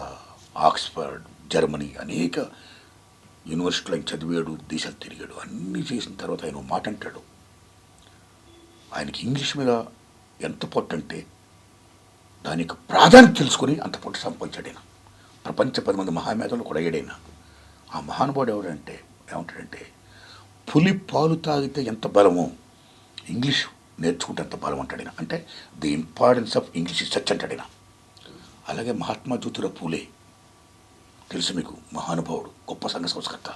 ఆక్స్ఫర్డ్, జర్మనీ అనేక యూనివర్సిటీలో ఆయన చదివాడు, దేశాలు తిరిగాడు, అన్నీ చేసిన తర్వాత ఆయన ఓ మాట అంటాడు. ఆయనకి ఇంగ్లీష్ మీద ఎంత పొట్టు అంటే దానికి ప్రాధాన్యత తెలుసుకొని అంత పొట్టు సంపాదించాడు ఆయన. ప్రపంచ 10 మంది మహామేధంలో కూడా అయ్యాడైనా. ఆ మహానుభావుడు ఎవడంటే ఏమంటాడంటే, పులి పాలు తాగితే ఎంత బలమో ఇంగ్లీష్ నేర్చుకుంటే ఎంత బలం అంటాడు ఆయన. అంటే the importance of English is such అంటాడు ఆయన. అలాగే మహాత్మా జ్యోతిరావు పూలే తెలుసు మీకు, మహానుభావుడు, గొప్ప సంఘ సంస్కర్త,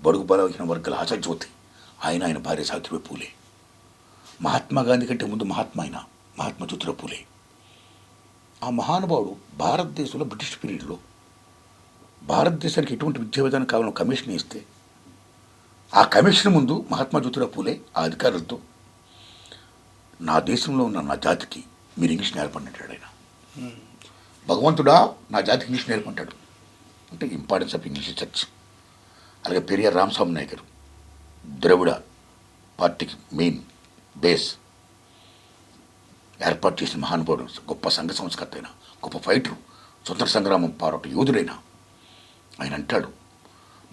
బడుగు బలహీన వర్గాల ఆశాజ్యోతి. ఆయన భార్య సావిత్రిబాయి పూలే. మహాత్మా గాంధీ కంటే ముందు మహాత్మా జ్యోతిరావు పూలే. ఆ మహానుభావుడు భారతదేశంలో బ్రిటిష్ పీరియడ్లో భారతదేశానికి ఎటువంటి విద్యా విధానం కావాలని కమిషన్ ఇస్తే ఆ కమిషన్ ముందు మహాత్మా జ్యోతిరావు పూలే ఆ అధికారులతో, నా దేశంలో ఉన్న నా జాతికి మీరు ఇంగ్లీష్ నేర్పండి అంటాడు ఆయన. భగవంతుడా నా జాతికి ఇంగ్లీష్ నేర్పంటాడు. అంటే ఇంపార్టెన్స్ ఆఫ్ ఇంగ్లీష్ చర్చ్. అలాగే పెరియార్ రామస్వామి నాయక్ గారు ద్రవిడ పార్టీకి మెయిన్ బేస్ ఏర్పాటు చేసిన మహానుభావుడు, గొప్ప సంఘ సంస్కర్త అయిన, గొప్ప ఫైటరు, స్వతంత్ర సంగ్రామం పోరాట యోధుడైన ఆయన అంటాడు,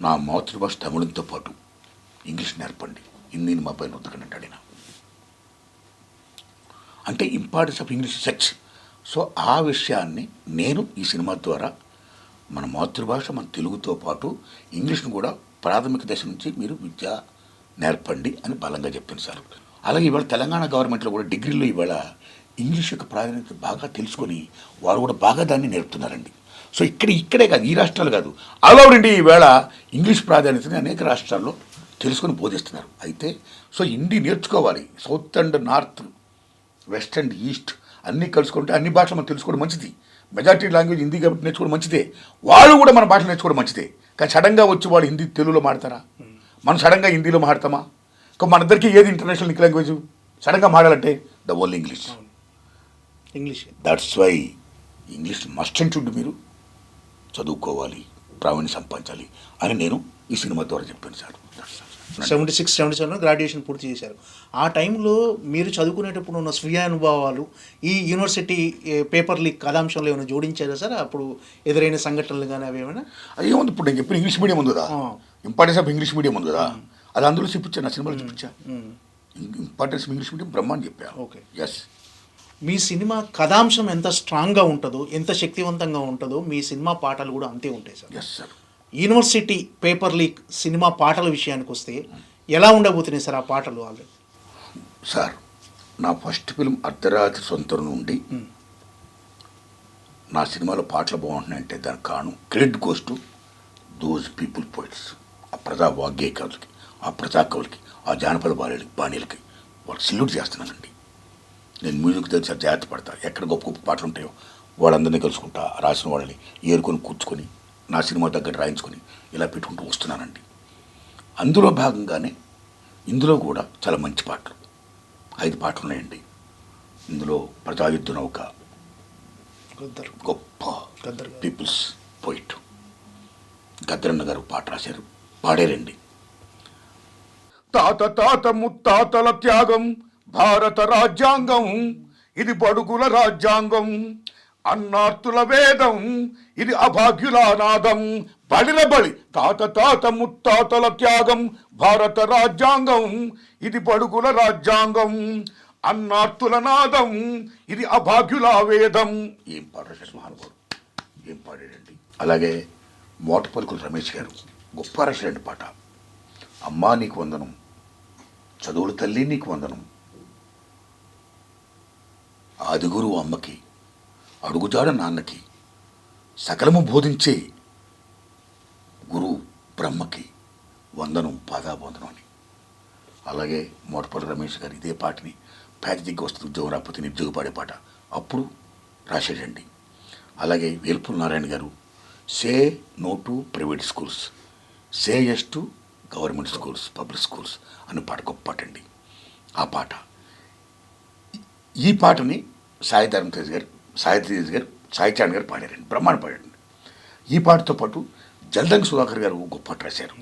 నా మాతృభాష తమిళంతో పాటు ఇంగ్లీష్ నేర్పండి, హిందీని మా పైన వద్దకండి అంటాడు ఆయన. అంటే importance of English church. So ఆ విషయాన్ని నేను ఈ సినిమా ద్వారా మన మాతృభాష మన తెలుగుతో పాటు ఇంగ్లీష్ను కూడా ప్రాథమిక దశ నుంచి మీరు విద్య నేర్పండి అని బలంగా చెప్పాను సార్. అలాగే ఇవాళ తెలంగాణ గవర్నమెంట్లో కూడా డిగ్రీలో ఇవాళ ఇంగ్లీష్ యొక్క ప్రాధాన్యత బాగా తెలుసుకొని వారు కూడా బాగా దాన్ని నేర్పుతున్నారండి. సో ఇక్కడే కాదు, ఈ రాష్ట్రాలు కాదు, ఆల్ ఓవర్ ఇండియా ఈవేళ ఇంగ్లీష్ ప్రాధాన్యతని అనేక రాష్ట్రాల్లో తెలుసుకొని బోధిస్తున్నారు. అయితే సో హిందీ నేర్చుకోవాలి. South and north, west and east అన్నీ కలుసుకుంటే అన్ని భాషలు మనం తెలుసుకోవడం మంచిది. మెజారిటీ లాంగ్వేజ్ హిందీ కాబట్టి నేర్చుకోవడం మంచిదే. వాళ్ళు కూడా మన భాషలు నేర్చుకోవడం మంచిదే. కానీ సడన్గా వచ్చి వాళ్ళు హిందీ తెలుగులో మాడతారా? మనం సడన్గా హిందీలో మాడతామా? మన ఇద్దరికి ఏది ఇంటర్నేషనల్ లాంగ్వేజ్ సడన్గా మాడాలంటే the only English. That's why English must and should మీరు చదువుకోవాలి, ప్రావీణ్యం సంపాదించాలి అని నేను ఈ సినిమా ద్వారా చెప్పాను సార్. 76, 77 గ్రాడ్యుయేషన్ పూర్తి చేశారు. ఆ టైంలో మీరు చదువుకునేటప్పుడు ఉన్న స్వీయ అనుభవాలు ఈ యూనివర్సిటీ పేపర్ లీక్ కథాంశంలో ఏమైనా జోడించారా సార్? అప్పుడు ఎదురైన సంఘటనలు కానీ అవి ఏమైనా? అది ఏముంది, ఇప్పుడు నేను చెప్పిన ఇంగ్లీష్ మీడియం ఉంది కదా, ఇంపార్టెన్స్ ఆఫ్ ఇంగ్లీష్ మీడియం ఉంది కదా, అది అందులో చూపించాను, నా సినిమాలో చూపించా. ఇంపార్టెన్స్ ఆఫ్ ఇంగ్లీష్ మీడియం బ్రహ్మాండం చెప్పా. ఓకే. ఎస్. మీ సినిమా కథాంశం ఎంత స్ట్రాంగ్గా ఉంటుందో, ఎంత శక్తివంతంగా ఉంటుందో మీ సినిమా పాటలు కూడా అంతే ఉంటాయి sir. Yes sir. University paper leak సినిమా పాటల విషయానికి వస్తే ఎలా ఉండబోతున్నాయి సార్ ఆ పాటలు? ఆల్రెడీ సార్ నా ఫస్ట్ ఫిల్మ్ అర్ధరాత్రి సొంతం నుండి నా సినిమాలో పాటలు బాగుంటున్నాయంటే దానికి కారణం credit goes to those people poets, ఆ ప్రజా వాగ్గేయకారులకి, ఆ ప్రజా కవులకి, ఆ జానపద బాణీలకి వాళ్ళకి సెల్యూట్ చేస్తున్నానండి. నేను మ్యూజిక్ దగ్గర జాగ్రత్త పడతా. ఎక్కడ గొప్ప గొప్ప పాటలు ఉంటాయో వాళ్ళందరినీ కలుసుకుంటా, రాసిన వాళ్ళని ఏరుకొని కూర్చుకొని నా సినిమా దగ్గర రాయించుకొని ఇలా పెట్టుకుంటూ వస్తున్నానండి. అందులో భాగంగానే ఇందులో కూడా చాలా మంచి పాటలు 5 పాటలు ఉన్నాయండి. ఇందులో ప్రజాయుద్ధ నౌక, గొప్ప పీపుల్స్ పోయిట్ గద్దరన్న గారు పాట రాశారు, పాడారండి. తాత ముత్తాతల త్యాగం భారత రాజ్యాంగం, ఇది బడుగుల రాజ్యాంగం, అన్నార్తుల వేదం, ఇది అభాగ్యుల నాదం, బడి తాత ముత్తాతల త్యాగం భారత రాజ్యాంగం, ఇది బడుగుల రాజ్యాంగం, అన్నార్తుల నాదం, ఇది అభాగ్యుల వేదం. ఏం పాడారు మహానుభావుడు, ఏం పాడాడండి. అలాగే మోటపలుకుల రమేష్ గారు గొప్ప రాశారండి పాట. అమ్మా నీకు వందనం, చదువుల తల్లి నీకు వందనం, ఆదిగురు అమ్మకి, అడుగుజాడ నాన్నకి, సకలము బోధించే గురు బ్రహ్మకి వందనం, పాదాబందనం అని. అలాగే మోటపల్లి రమేష్ గారు ఇదే పాటని పేద దిగ్గు వస్తుంది ఉద్యోగం రాకపోతే నిరుద్యోగ పాడే పాట అప్పుడు రాశాడండి. అలాగే వేల్పూర్ నారాయణ గారు say no to private schools, say yes to government schools, public schools అనే పాట గొప్ప పాట అండి. ఆ పాట, ఈ పాటని సాయి తేజ్ గారు, సాయి చాంద్ గారు పాడారండి, బ్రహ్మాండ పాడారండి. ఈ పాటతో పాటు జల్దంగి సుధాకర్ గారు గొప్ప పాట రాశారు.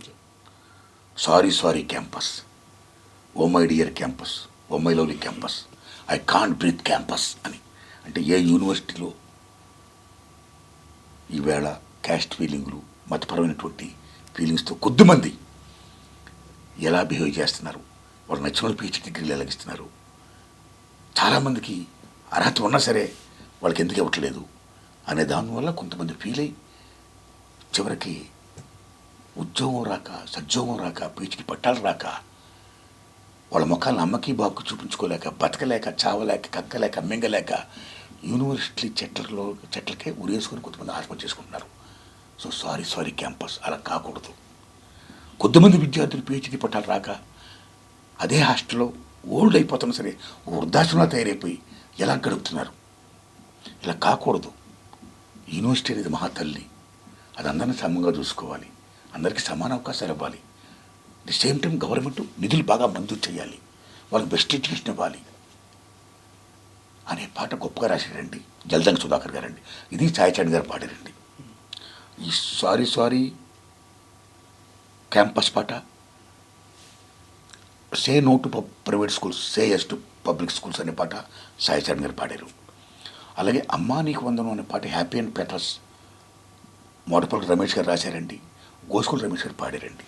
Sorry campus, oh my dear campus, oh my lovely campus, I can't breathe campus అని. అంటే ఏ యూనివర్సిటీలో ఈవేళ క్యాస్ట్ ఫీలింగులు, మతపరమైనటువంటి ఫీలింగ్స్తో కొద్దిమంది ఎలా బిహేవ్ చేస్తున్నారు, వాళ్ళు నచ్చిన వాళ్ళు పిహెచ్డి డిగ్రీలు ఎలాగిస్తున్నారు. చాలామందికి అర్హత ఉన్నా సరే వాళ్ళకి ఎందుకు ఇవ్వట్లేదు అనే దానివల్ల కొంతమంది ఫీల్ అయ్యి చివరికి ఉద్యోగం రాక, సద్యోగం రాక, పిహెచ్డి పట్టాలు రాక, వాళ్ళ ముఖాలను అమ్మకి బాబుకి చూపించుకోలేక, బతకలేక, చావలేక, కక్కలేక, మింగలేక యూనివర్సిటీ చెట్లకే ఉరేసుకొని కొంతమంది ఆత్మహత్య చేసుకుంటున్నారు. సో సారీ క్యాంపస్, అలా కాకూడదు. కొద్దిమంది విద్యార్థులు పిహెచ్డి పట్టాలు రాక అదే హాస్టల్లో ఓల్డ్ అయిపోతున్నా సరే వృద్ధాశ్రమంలో తయారైపోయి ఎలా గడుపుతున్నారు. ఇలా కాకూడదు. యూనివర్సిటీ అనేది మహాతల్లి, అది అందరినీ సమంగా చూసుకోవాలి, అందరికీ సమాన అవకాశాలు ఇవ్వాలి. ది సేమ్ టైం గవర్నమెంట్ నిధులు బాగా మంజూరు చేయాలి, వాళ్ళకి బెస్ట్ ఎడ్యుకేషన్ ఇవ్వాలి అనే పాట గొప్పగా రాశారండి జలదంగ సుధాకర్ గారండి. ఇది ఛాయచాండ్ గారు పాడారండి. ఈ సారీ క్యాంపస్ పాట, say no to private schools, say yes to public schools అనే పాట ఛాయచాండ్ గారు పాడారు. అలాగే అమ్మా నీకు వందనం అనే పాట హ్యాపీ అండ్ పెటల్స్ మోటపల్లి రమేష్ గారు రాశారండి, గోస్కూల్ రమేష్ గారు పాడారండి.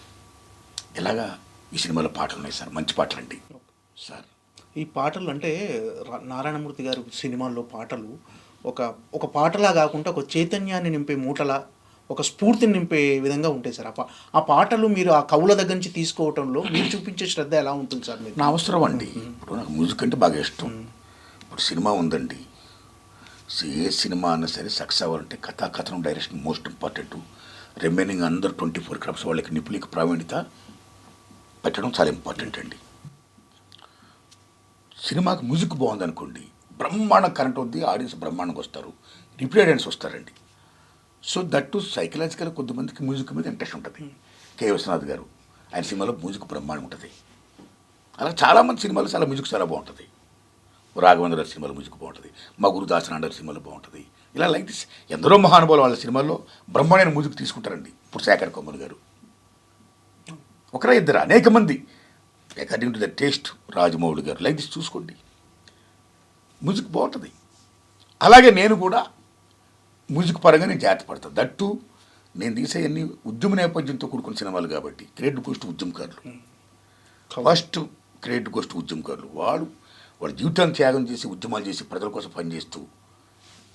ఇలాగా ఈ సినిమాలో పాటలు ఉన్నాయి సార్, మంచి పాటలు అండి సార్. ఈ పాటలు అంటే నారాయణమూర్తి గారి సినిమాల్లో పాటలు ఒక పాటలా కాకుండా ఒక చైతన్యాన్ని నింపే మూటలా, ఒక స్ఫూర్తిని నింపే విధంగా ఉంటాయి సార్. ఆ పాటలు మీరు ఆ కవుల దగ్గర నుంచి తీసుకోవటంలో మీరు చూపించే శ్రద్ధ ఎలా ఉంటుంది సార్? మీరు నా అవసరం అండి. ఇప్పుడు నాకు మ్యూజిక్ అంటే బాగా ఇష్టం. ఇప్పుడు సినిమా ఉందండి, ఏ సినిమా అన్నా సరే సక్సెస్ అవ్వాలంటే కథనం, డైరెక్షన్ మోస్ట్ ఇంపార్టెంట్. రిమైనింగ్ అందరు 24 క్రాఫ్ట్స్ వాళ్ళకి నిపుణులకి ప్రావీణ్యత పెట్టడం చాలా ఇంపార్టెంట్ అండి. సినిమాకి మ్యూజిక్ బాగుందనుకోండి, బ్రహ్మాండం కరెంట్ అవుద్ది, ఆడియన్స్ బ్రహ్మాండంగా వస్తారు, రిపీట్ ఆడియన్స్ వస్తారండి. సో దట్టు సైకలాజికల్ కొద్దిమందికి మ్యూజిక్ మీద ఇంట్రెస్ట్ ఉంటుంది. కె విశ్వనాథ్ గారు ఆయన సినిమాలో మ్యూజిక్ బ్రహ్మాండం ఉంటుంది. అలా చాలామంది సినిమాలు చాలా మ్యూజిక్ చాలా బాగుంటుంది. రాఘవేంద్ర గారి సినిమాలో మ్యూజిక్ బాగుంటుంది, మా గురుదాసనాథ్ గారి సినిమాలో బాగుంటుంది. ఇలా లైక్ దిస్ ఎందరో మహానుభావులు వాళ్ళ సినిమాల్లో బ్రహ్మాండమైన మ్యూజిక్ తీసుకుంటారండి. ఇప్పుడు శేఖర్ కొమ్మల్ గారు ఒకరా ఇద్దరు, అనేక మంది according to the taste. Rajamouli గారు లైక్ దిస్ చూసుకోండి, మ్యూజిక్ బాగుంటుంది. అలాగే నేను కూడా మ్యూజిక్ పరంగా నేను జాగ్రత్త పడతాను. దట్టు నేను తీసే అన్ని ఉద్యమ నేపథ్యంతో కూడుకున్న సినిమాలు కాబట్టి క్రెడిట్ గోస్ట్ ఉద్యమకారులు. ఫస్ట్ క్రెడిట్ గోస్ట్ ఉద్యమకారులు. వాళ్ళ జీవితాన్ని త్యాగం చేసి ఉద్యమాలు చేసి ప్రజల కోసం పనిచేస్తూ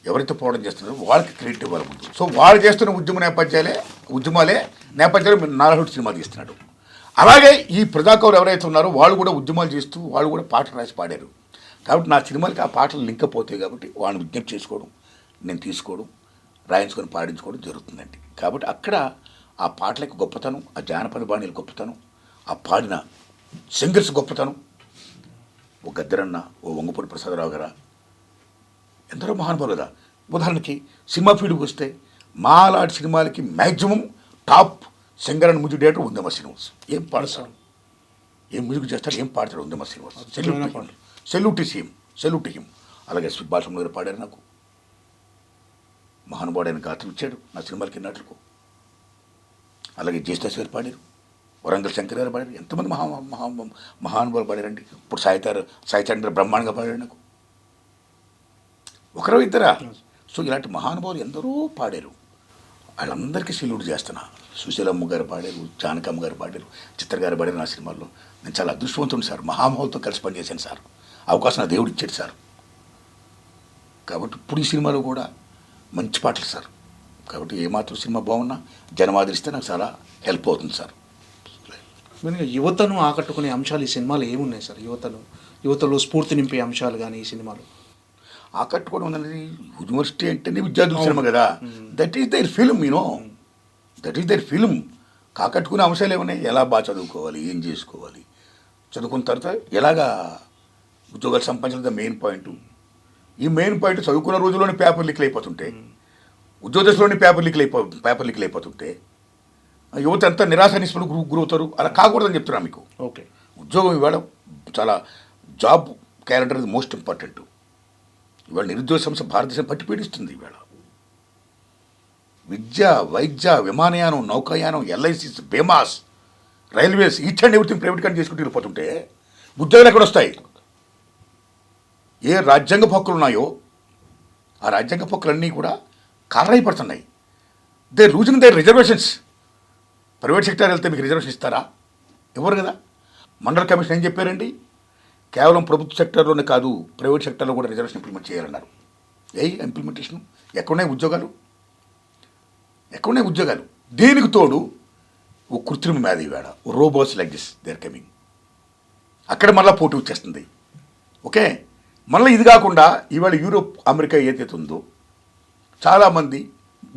ఎవరైతే పోవడం చేస్తున్నారో వాళ్ళకి క్రెడిట్ ఇవ్వాలి ముందు. సో వాళ్ళు చేస్తున్న ఉద్యమాలే నేపథ్యాలు నారాయణ సినిమా తీస్తున్నాడు. అలాగే ఈ ప్రజాకౌరు ఎవరైతే ఉన్నారో వాళ్ళు కూడా ఉద్యమాలు చేస్తూ వాళ్ళు కూడా పాటలు రాసి పాడారు. కాబట్టి నా సినిమాలకి ఆ పాటలు లింక్ పోతాయి కాబట్టి వాళ్ళని విజ్ఞప్తి చేసుకోవడం, నేను తీసుకోవడం, రాయించుకొని పాడించుకోవడం జరుగుతుందండి. కాబట్టి అక్కడ ఆ పాటలకి గొప్పతనం, ఆ జానపద బాణీల గొప్పతనం, ఆ పాడిన సింగర్స్ గొప్పతనం, ఓ గద్దరన్న, ఓ వంగపూడి ప్రసాదరావు గారా, ఎందరో మహానుభావులు కదా. ఉదాహరణకి సినిమా ఫీల్డ్కి వస్తే మా లాంటి సినిమాలకి maximum top singer and music director ఉందమ్మ శ్రీనివాస్. ఏం పాడతాడు, ఏం మ్యూజిక్ చేస్తాడు, ఏం పాడతాడు ఉందమ్మ శ్రీనివాస్. Salute him. అలాగే ఎస్పి బాలసుబ్రహ్మణ్యం గారు పాడారు, నాకు మహానుభావుడైన గాత్రం ఇచ్చాడు నా సినిమాలకి నాటలకు. అలాగే జేస్దాస్ గారు పాడారు, వరంగల్ శంకర్ గారు పాడారు, ఎంతమంది మహానుభావులు పాడారండి. ఇప్పుడు సాయిచంద్ర బ్రహ్మాండంగా పాడారు నాకు. ఒకరో ఇద్దరా? సో ఇలాంటి మహానుభావులు ఎందరో పాడారు, వాళ్ళందరికీ సెల్యూట్ చేస్తున్నా. సుశీలమ్మ గారు పాడారు, జానకమ్మ గారు పాడారు, చిత్ర గారు పాడారు నా సినిమాల్లో. నేను చాలా అదృష్టవంతుడు సార్, మహానుభావులతో కలిసి పనిచేశాను సార్. అవకాశం నా దేవుడు ఇచ్చాడు సార్. కాబట్టి ఇప్పుడు ఈ సినిమాలో కూడా మంచి పాటలు సార్. కాబట్టి ఏమాత్రం సినిమా బాగున్నా జనం ఆదరిస్తే నాకు చాలా హెల్ప్ అవుతుంది సార్. యువతను ఆకట్టుకునే అంశాలు ఈ సినిమాలో ఏమున్నాయి సార్? యువతలో స్ఫూర్తి నింపే అంశాలు కానీ ఈ సినిమాలో ఆకట్టుకోవడం అనేది, యూనివర్సిటీ అంటేనే విద్యార్థుల సినిమా కదా. That is their film, that is their film. ఆకట్టుకునే అంశాలు ఏమన్నాయి, ఎలా బాగా చదువుకోవాలి, ఏం చేసుకోవాలి, చదువుకున్న తర్వాత ఎలాగా ఉద్యోగాలు సంపాదించడం మెయిన్ పాయింట్. ఈ మెయిన్ పాయింట్ చదువుకున్న రోజుల్లోనే పేపర్ లీక్లు అయిపోతుంటే, ఉద్యోగ దశలోనే పేపర్ లీక్లు అయిపోతుంటే యువత ఎంత నిరాశ నిస్పృహకు గురవుతారు. అలా కాకూడదని చెప్తున్నా మీకు. ఓకే, ఉద్యోగం ఇవాళ చాలా జాబ్ క్యాలెండర్ ఇది మోస్ట్ ఇంపార్టెంట్. ఇవాళ నిరుద్యోగ సమస్య భారతదేశం పట్టి పీడిస్తుంది. ఇవాళ విద్య, వైద్య, విమానయానం, నౌకాయానం, ఎల్ఐసిస్, బీమాస్, railways, each and everything private కంటే చేసుకుంటూ వెళ్ళిపోతుంటే ఉద్యోగాలు ఎక్కడ వస్తాయి? ఏ రాజ్యాంగ హక్కులు ఉన్నాయో ఆ రాజ్యాంగ హక్కులన్నీ కూడా కారణమైపడుతున్నాయి. They losing their reservations. Private sector వెళ్తే మీకు రిజర్వేషన్ ఇస్తారా? ఇవ్వరు కదా. మండల కమిషన్ ఏం చెప్పారండి? కేవలం ప్రభుత్వ సెక్టార్లోనే కాదు, ప్రైవేట్ సెక్టార్లో కూడా రిజర్వేషన్ ఇంప్లిమెంట్ చేయాలన్నారు. ఇంప్లిమెంటేషన్ ఎక్కడున్నాయి ఉద్యోగాలు? ఎక్కడున్నాయి ఉద్యోగాలు? దీనికి తోడు ఓ కృత్రిమ మేధ వేడ, ఓ robots like this they are coming. అక్కడ మళ్ళీ పోటీ వచ్చేస్తుంది. ఓకే, మళ్ళీ ఇది కాకుండా ఇవాళ యూరోప్, అమెరికా ఏదైతే ఉందో చాలామంది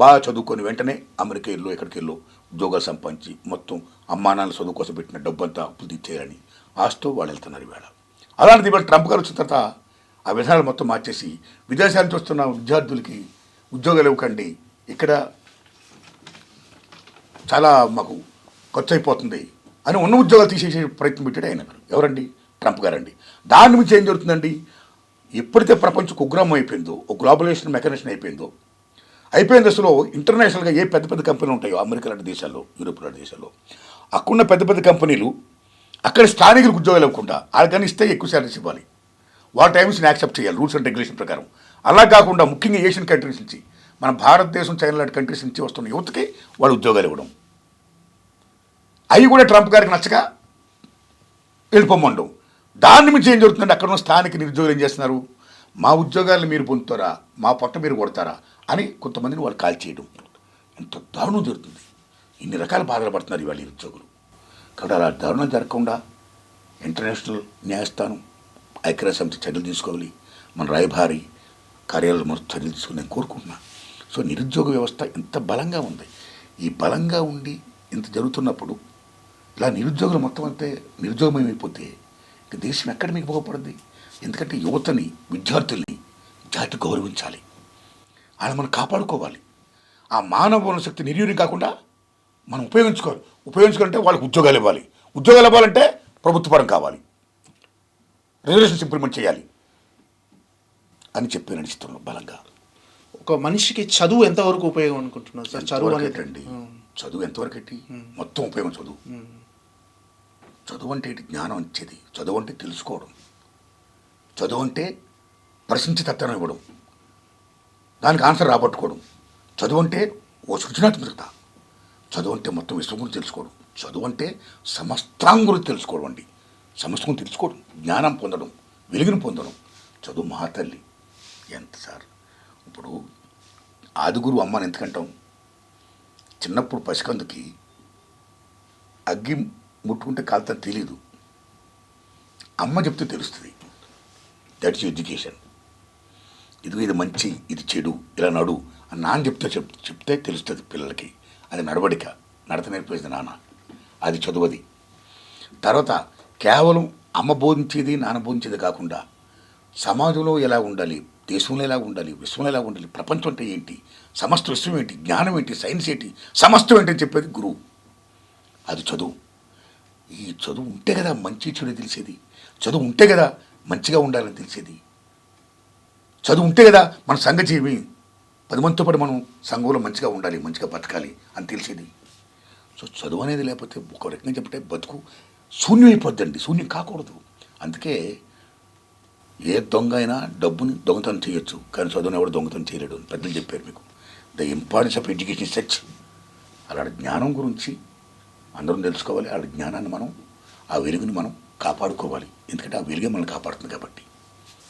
బాగా చదువుకొని వెంటనే అమెరికా ఇల్లు ఎక్కడికి వెళ్ళు ఉద్యోగాలు సంపాదించి మొత్తం అమ్మానాన్న చదువు కోసం పెట్టిన డబ్బు అంతా అప్పులు తీర్చేయాలని ఆశతో వాళ్ళు వెళ్తున్నారు ఇవాళ. అలాంటిది ఇవాళ ట్రంప్ గారు వచ్చిన తర్వాత ఆ విధానాలు మొత్తం మార్చేసి విదేశాల నుంచి వస్తున్న విద్యార్థులకి ఉద్యోగాలు ఇవ్వకండి, ఇక్కడ చాలా మాకు ఖర్చు అయిపోతుంది అని ఉన్న ఉద్యోగాలు తీసేసే ప్రయత్నం పెట్టాడు ఆయన గారు. ఎవరండి? ట్రంప్ గారండి. దాని నుంచి ఏం జరుగుతుందండి? ఎప్పుడైతే ప్రపంచం కుగ్రామం అయిపోయిందో, ఒక గ్లోబలైజేషన్ మెకానిజం అయిపోయిన దశలో ఇంటర్నేషనల్గా ఏ పెద్ద పెద్ద కంపెనీలు ఉంటాయో అమెరికా లాంటి దేశాల్లో, యూరోప్ లాంటి దేశాల్లో అక్కడున్న పెద్ద పెద్ద కంపెనీలు అక్కడ స్థానికులకు ఉద్యోగాలు ఇవ్వకుండా వాళ్ళకని ఇస్తే ఎక్కువ శాలరీస్ ఇవ్వాలి, వాళ్ళ టైమ్స్ని యాక్సెప్ట్ చేయాలి రూల్స్ అండ్ రెగ్యులేషన్ ప్రకారం. అలా కాకుండా ముఖ్యంగా ఏషియన్ కంట్రీస్ నుంచి, మన భారతదేశం, చైనా లాంటి కంట్రీస్ నుంచి వస్తున్న యువతకి వాళ్ళు ఉద్యోగాలు ఇవ్వడం, అవి కూడా ట్రంప్ గారికి నచ్చక వెళ్ళిపోమండం. దాని నుంచి ఏం జరుగుతుందంటే అక్కడ ఉన్న స్థానిక నిరుద్యోగులు ఏం చేస్తున్నారు? మా ఉద్యోగాలను మీరు పొందుతారా, మా పొట్ట మీరు కొడతారా అని కొంతమందిని వాళ్ళు కాల్ చేయడం. ఎంత దారుణం జరుగుతుంది. ఇన్ని రకాల బాధలు పడుతున్నారు ఇవాళ నిరుద్యోగులు. కాబట్టి అలా దారుణం జరగకుండా ఇంటర్నేషనల్ న్యాయస్థానం, ఐక్యరాజ్య సమితి చర్యలు తీసుకోవాలి, మన రాయబారి కార్యాలయం మొత్తం చర్యలు తీసుకుని నేను కోరుకుంటున్నాను. సో నిరుద్యోగ వ్యవస్థ ఎంత బలంగా ఉంది. ఈ బలంగా ఉండి ఇంత జరుగుతున్నప్పుడు ఇలా నిరుద్యోగులు మొత్తం అంతే నిరుద్యోగమైపోతే ఇక దేశం ఎక్కడ మీకు బాగుపడుద్ది? ఎందుకంటే యువతని, విద్యార్థుల్ని జాతి గౌరవించాలి, అలా మనం కాపాడుకోవాలి. ఆ మానవ వనరుల శక్తి నిర్వీర్యం కాకుండా మనం ఉపయోగించుకోవాలంటే వాళ్ళకి ఉద్యోగాలు ఇవ్వాలి. ఉద్యోగాలు ఇవ్వాలంటే ప్రభుత్వ పరం కావాలి, రిజర్వేషన్స్ ఇంప్లిమెంట్ చేయాలి అని చెప్పి నడుస్తున్నాం బలంగా. ఒక మనిషికి చదువు ఎంతవరకు ఉపయోగం అనుకుంటున్నారు సార్? చదువు ఏంటండి? చదువు ఎంతవరకు ఎట్టి? మొత్తం ఉపయోగం చదువు. చదువు అంటే జ్ఞానం ఇచ్చేది. చదువు అంటే తెలుసుకోవడం. చదువు అంటే ప్రశ్నించేతత్వం ఇవ్వడం, దానికి ఆన్సర్ రాబట్టుకోవడం. చదువు అంటే ఓ సృజనాత్మకత. చదువు అంటే మొత్తం విశ్వం గురించి తెలుసుకోవడం. చదువు అంటే సమస్తం గురించి తెలుసుకోవడం అండి. సమస్తం గురించి తెలుసుకోవడం, జ్ఞానం పొందడం, వెలుగును పొందడం. చదువు మహాతల్లి. ఎంత సార్, ఇప్పుడు ఆదిగురు అమ్మని ఎందుకంటాం? చిన్నప్పుడు పసికందుకి అగ్గి ముట్టుకుంటే కాలుతాను తెలీదు, అమ్మ చెప్తే తెలుస్తుంది. That's education. ఇది మంచి, ఇది చెడు, ఇలా నడు అని నాన్న చెప్తే తెలుస్తుంది పిల్లలకి. అది నడత నేర్పేది నాన్న, అది చదువుది. తర్వాత కేవలం అమ్మ బోధించేది, నాన్న బోధించేది కాకుండా సమాజంలో ఎలా ఉండాలి, దేశంలో ఎలా ఉండాలి, విశ్వంలో ఎలా ఉండాలి, ప్రపంచం అంటే ఏంటి, సమస్త విశ్వం ఏంటి, జ్ఞానం ఏంటి, సైన్స్ ఏంటి, సమస్తం ఏంటి అని చెప్పేది గురువు. అది చదువు. ఈ చదువు ఉంటే కదా మంచి చెడు తెలిసేది. చదువు ఉంటే కదా మంచిగా ఉండాలని తెలిసేది. చదువు ఉంటే కదా మన సంఘజీవి 10 మందితో పాటు మనం సంఘంలో మంచిగా ఉండాలి, మంచిగా బతకాలి అని తెలిసేది. సో చదువు అనేది లేకపోతే ఒక రకంగా చెప్పే బతుకు శూన్యం అయిపోద్దండి. శూన్యం కాకూడదు. అందుకే ఏ దొంగ అయినా డబ్బుని దొంగతనం చేయొచ్చు, కానీ చదువుని ఎవరు దొంగతనం చేయలేడు అని పెద్దలు చెప్పారు మీకు. The importance of education such. అలాంటి జ్ఞానం గురించి అందరం తెలుసుకోవాలి. ఆ జ్ఞానాన్ని మనం, ఆ వెలుగుని మనం కాపాడుకోవాలి. ఎందుకంటే ఆ వెలుగే మనల్ని కాపాడుతుంది కాబట్టి.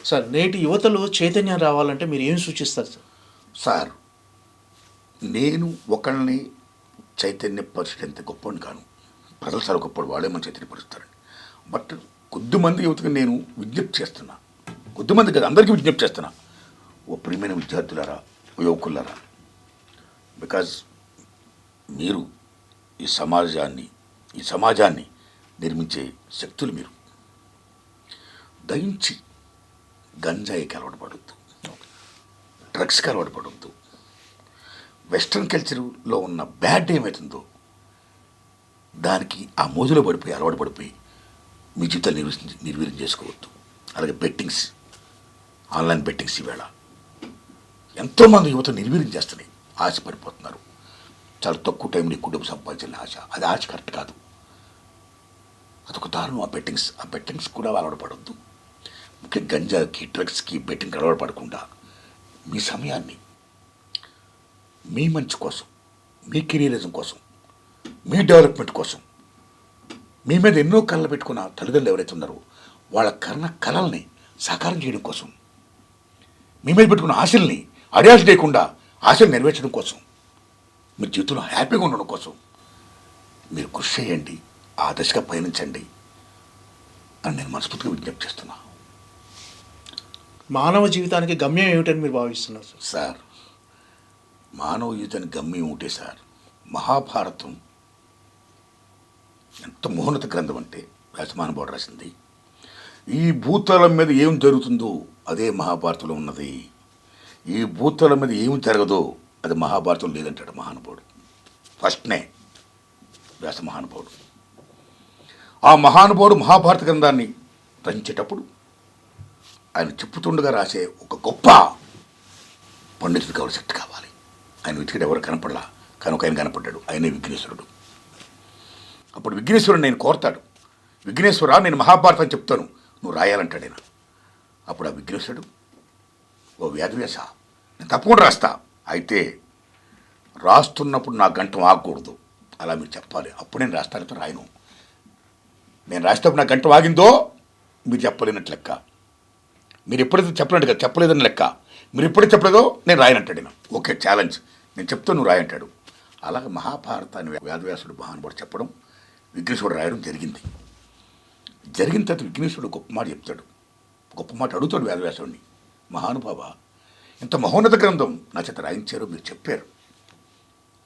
సార్, నేటి యువతలో చైతన్యం రావాలంటే మీరు ఏం సూచిస్తారు సార్? సార్, నేను ఒకళ్ళని చైతన్యపరచడంత గొప్పని కాను. ప్రజలు చాలా గొప్పడు, వాళ్ళే మనం చైతన్యపరుస్తారండి. బట్ కొద్దిమంది యువతకి నేను విజ్ఞప్తి చేస్తున్నా, కొద్దిమంది కదా అందరికీ విజ్ఞప్తి చేస్తున్నా. ఓ ప్రియమైన విద్యార్థులారా, ఓ యువకులారా, బికాజ్ మీరు ఈ సమాజాన్ని నిర్మించే శక్తులు. మీరు దయించి గంజాయికి అలవాటు పడవద్దు, డ్రగ్స్కి అలవాటు పడవద్దు. వెస్ట్రన్ కల్చర్లో ఉన్న బ్యాడ్ ఏమవుతుందో దానికి ఆ మోజులో పడిపోయి, అలవాటు పడిపోయి మీ జీవితాలు నిర్వీర్యం చేసుకోవద్దు. అలాగే బెట్టింగ్స్, ఆన్లైన్ బెట్టింగ్స్ ఈవేళ ఎంతోమంది యువత నిర్వీర్యం చేస్తున్నాయి. ఆశపడిపోతున్నారు. చాలా తక్కువ టైంలో ఎక్కువ డబ్బు సంపాదించాలని ఆశ. అది ఆశ కరెక్ట్ కాదు. అదొక దారుణం. ఆ బెట్టింగ్స్ కూడా అలవాటు పడవద్దు. ముఖ్యంగా గంజాకి, డ్రగ్స్కి, బెట్టింగ్కి అలవాటు పడకుండా మీ సమయాన్ని మీ మంచి కోసం, మీ కెరీరిజం కోసం మీ డెవలప్మెంట్ కోసం మీ మీద ఎన్నో కళలు పెట్టుకున్న తల్లిదండ్రులు ఎవరైతే ఉన్నారో వాళ్ళ కళల్ని సాకారం చేయడం కోసం మీ మీద పెట్టుకున్న ఆశల్ని అడియాస లేకుండా ఆశలు నెరవేర్చడం కోసం మీ జీవితంలో హ్యాపీగా ఉండడం కోసం మీరు కృషి చేయండి, ఆ దశగా పయనించండి అని నేను మనస్ఫూర్తిగా విజ్ఞప్తి చేస్తున్నా. మానవ జీవితానికి గమ్యం ఏమిటని మీరు భావిస్తున్నారు సార్? సార్, మానవ జీవితానికి గమ్యం ఉంటే సార్, మహాభారతం ఎంత మహోన్నత గ్రంథం అంటే రాజమానబోడు రాసింది. ఈ భూతలం మీద ఏం జరుగుతుందో అదే మహాభారతంలో ఉన్నది. ఈ భూతలం మీద ఏం జరగదో అది మహాభారతం లేదంటాడు మహానుభావుడు. ఫస్ట్నే వ్యాస మహానుభావుడు. ఆ మహానుభావుడు మహాభారత గ్రంథాన్ని రచించేటప్పుడు ఆయన చెప్పుతుండగా రాసే ఒక గొప్ప పండితుడు కావాలి, శక్తి కావాలి. ఆయన వెతికితే ఎవరు కనపడలా, కనుక ఆయన కనపడ్డాడు. ఆయనే విఘ్నేశ్వరుడు. అప్పుడు విఘ్నేశ్వరుడు నేను కోరతాడు, విఘ్నేశ్వర నేను మహాభారతం చెప్తాను, నువ్వు రాయాలంటాడు ఆయన. అప్పుడు ఆ విఘ్నేశ్వరుడు, ఓ వ్యాధవ్యాస నేను తప్పకుండా రాస్తా, అయితే రాస్తున్నప్పుడు నా గంటం ఆగకూడదు, అలా మీరు చెప్పాలి, అప్పుడు నేను రాస్తానతో రాయను. నేను రాసేటప్పుడు నా గంట ఆగిందో మీరు చెప్పలేనట్టు లెక్క. మీరు ఎప్పుడైతే చెప్పలేంట కదా, చెప్పలేదని లెక్క. మీరు ఎప్పుడైతే చెప్పలేదో నేను రాయనంటాడు ఆయన. ఓకే, ఛాలెంజ్, నేను చెప్తాను నువ్వు రాయంటాడు. అలాగే మహాభారతాన్ని వేదవ్యాసుడు మహానుభావుడు చెప్పడం, విఘ్నేశ్వరుడు రాయడం జరిగింది. జరిగిన తర్వాత విఘ్నేశ్వరుడు గొప్ప మాట చెప్తాడు, గొప్ప మాట అడుగుతాడు వేదవ్యాసుడిని, మహానుభావ ఇంత మహోన్నత గ్రంథం నా చేత రాయించారో మీరు చెప్పారు,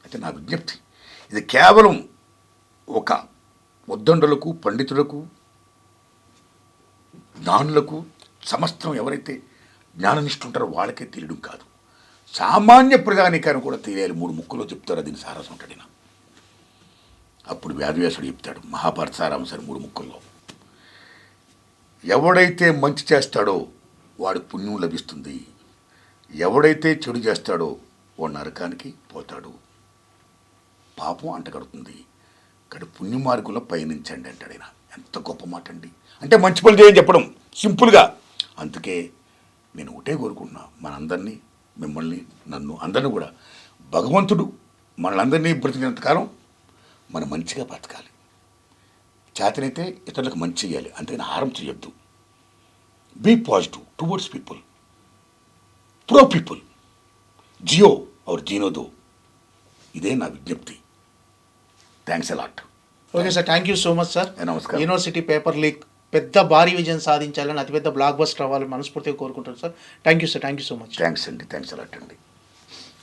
అయితే నా విజ్ఞప్తి ఇది కేవలం ఒక ఉద్దండులకు, పండితులకు, జ్ఞానులకు, సమస్తం ఎవరైతే జ్ఞాననిష్ఠ ఉంటారో వాళ్ళకే తెలియడం కాదు, సామాన్య ప్రజానికాన్ని కూడా తెలియాలి. 3 ముక్కలో చెప్తారు, దీని సారాంశం ఉంటాడు ఆయన. అప్పుడు వేదవ్యాసుడు చెప్తాడు మహాభారత సారాంశాన్ని 3 ముక్కల్లో. ఎవడైతే మంచి చేస్తాడో వాడు పుణ్యం లభిస్తుంది, ఎవడైతే చెడు చేస్తాడో వాడు నరకానికి పోతాడు, పాపం అంటగడుతుంది, ఇక్కడ పుణ్య మార్గంలో పయనించండి అంటాడు ఆయన. ఎంత గొప్ప మాట అండి. అంటే మంచి పనులు చేయని చెప్పడం సింపుల్గా. అందుకే నేను ఒకటే కోరుకుంటున్నా, మనందరినీ, మిమ్మల్ని, నన్ను అందరినీ కూడా భగవంతుడు మనలందరినీ బ్రతికినంతకాలం మనం మంచిగా బతకాలి. చేతనైతే ఇతరులకు మంచి చేయాలి, అంతేగాని హారం చేయొద్దు. Be positive towards people, pro people, జియో ఆర్ జీనోదో. ఇదే నా విజ్ఞప్తి. Thanks a lot. Okay sir, thank you so much sir. నమస్కారం. యూనివర్సిటీ పేపర్ లీక్ పెద్ద భారీ విజయం సాధించాలని, అతిపెద్ద బ్లాక్ బస్టర్ అవ్వాలని మనస్ఫూర్తిగా కోరుకుంటాను sir. Thank you sir, thank you so much. Thanks అండి, థ్యాంక్స్ అలాట్ అండి.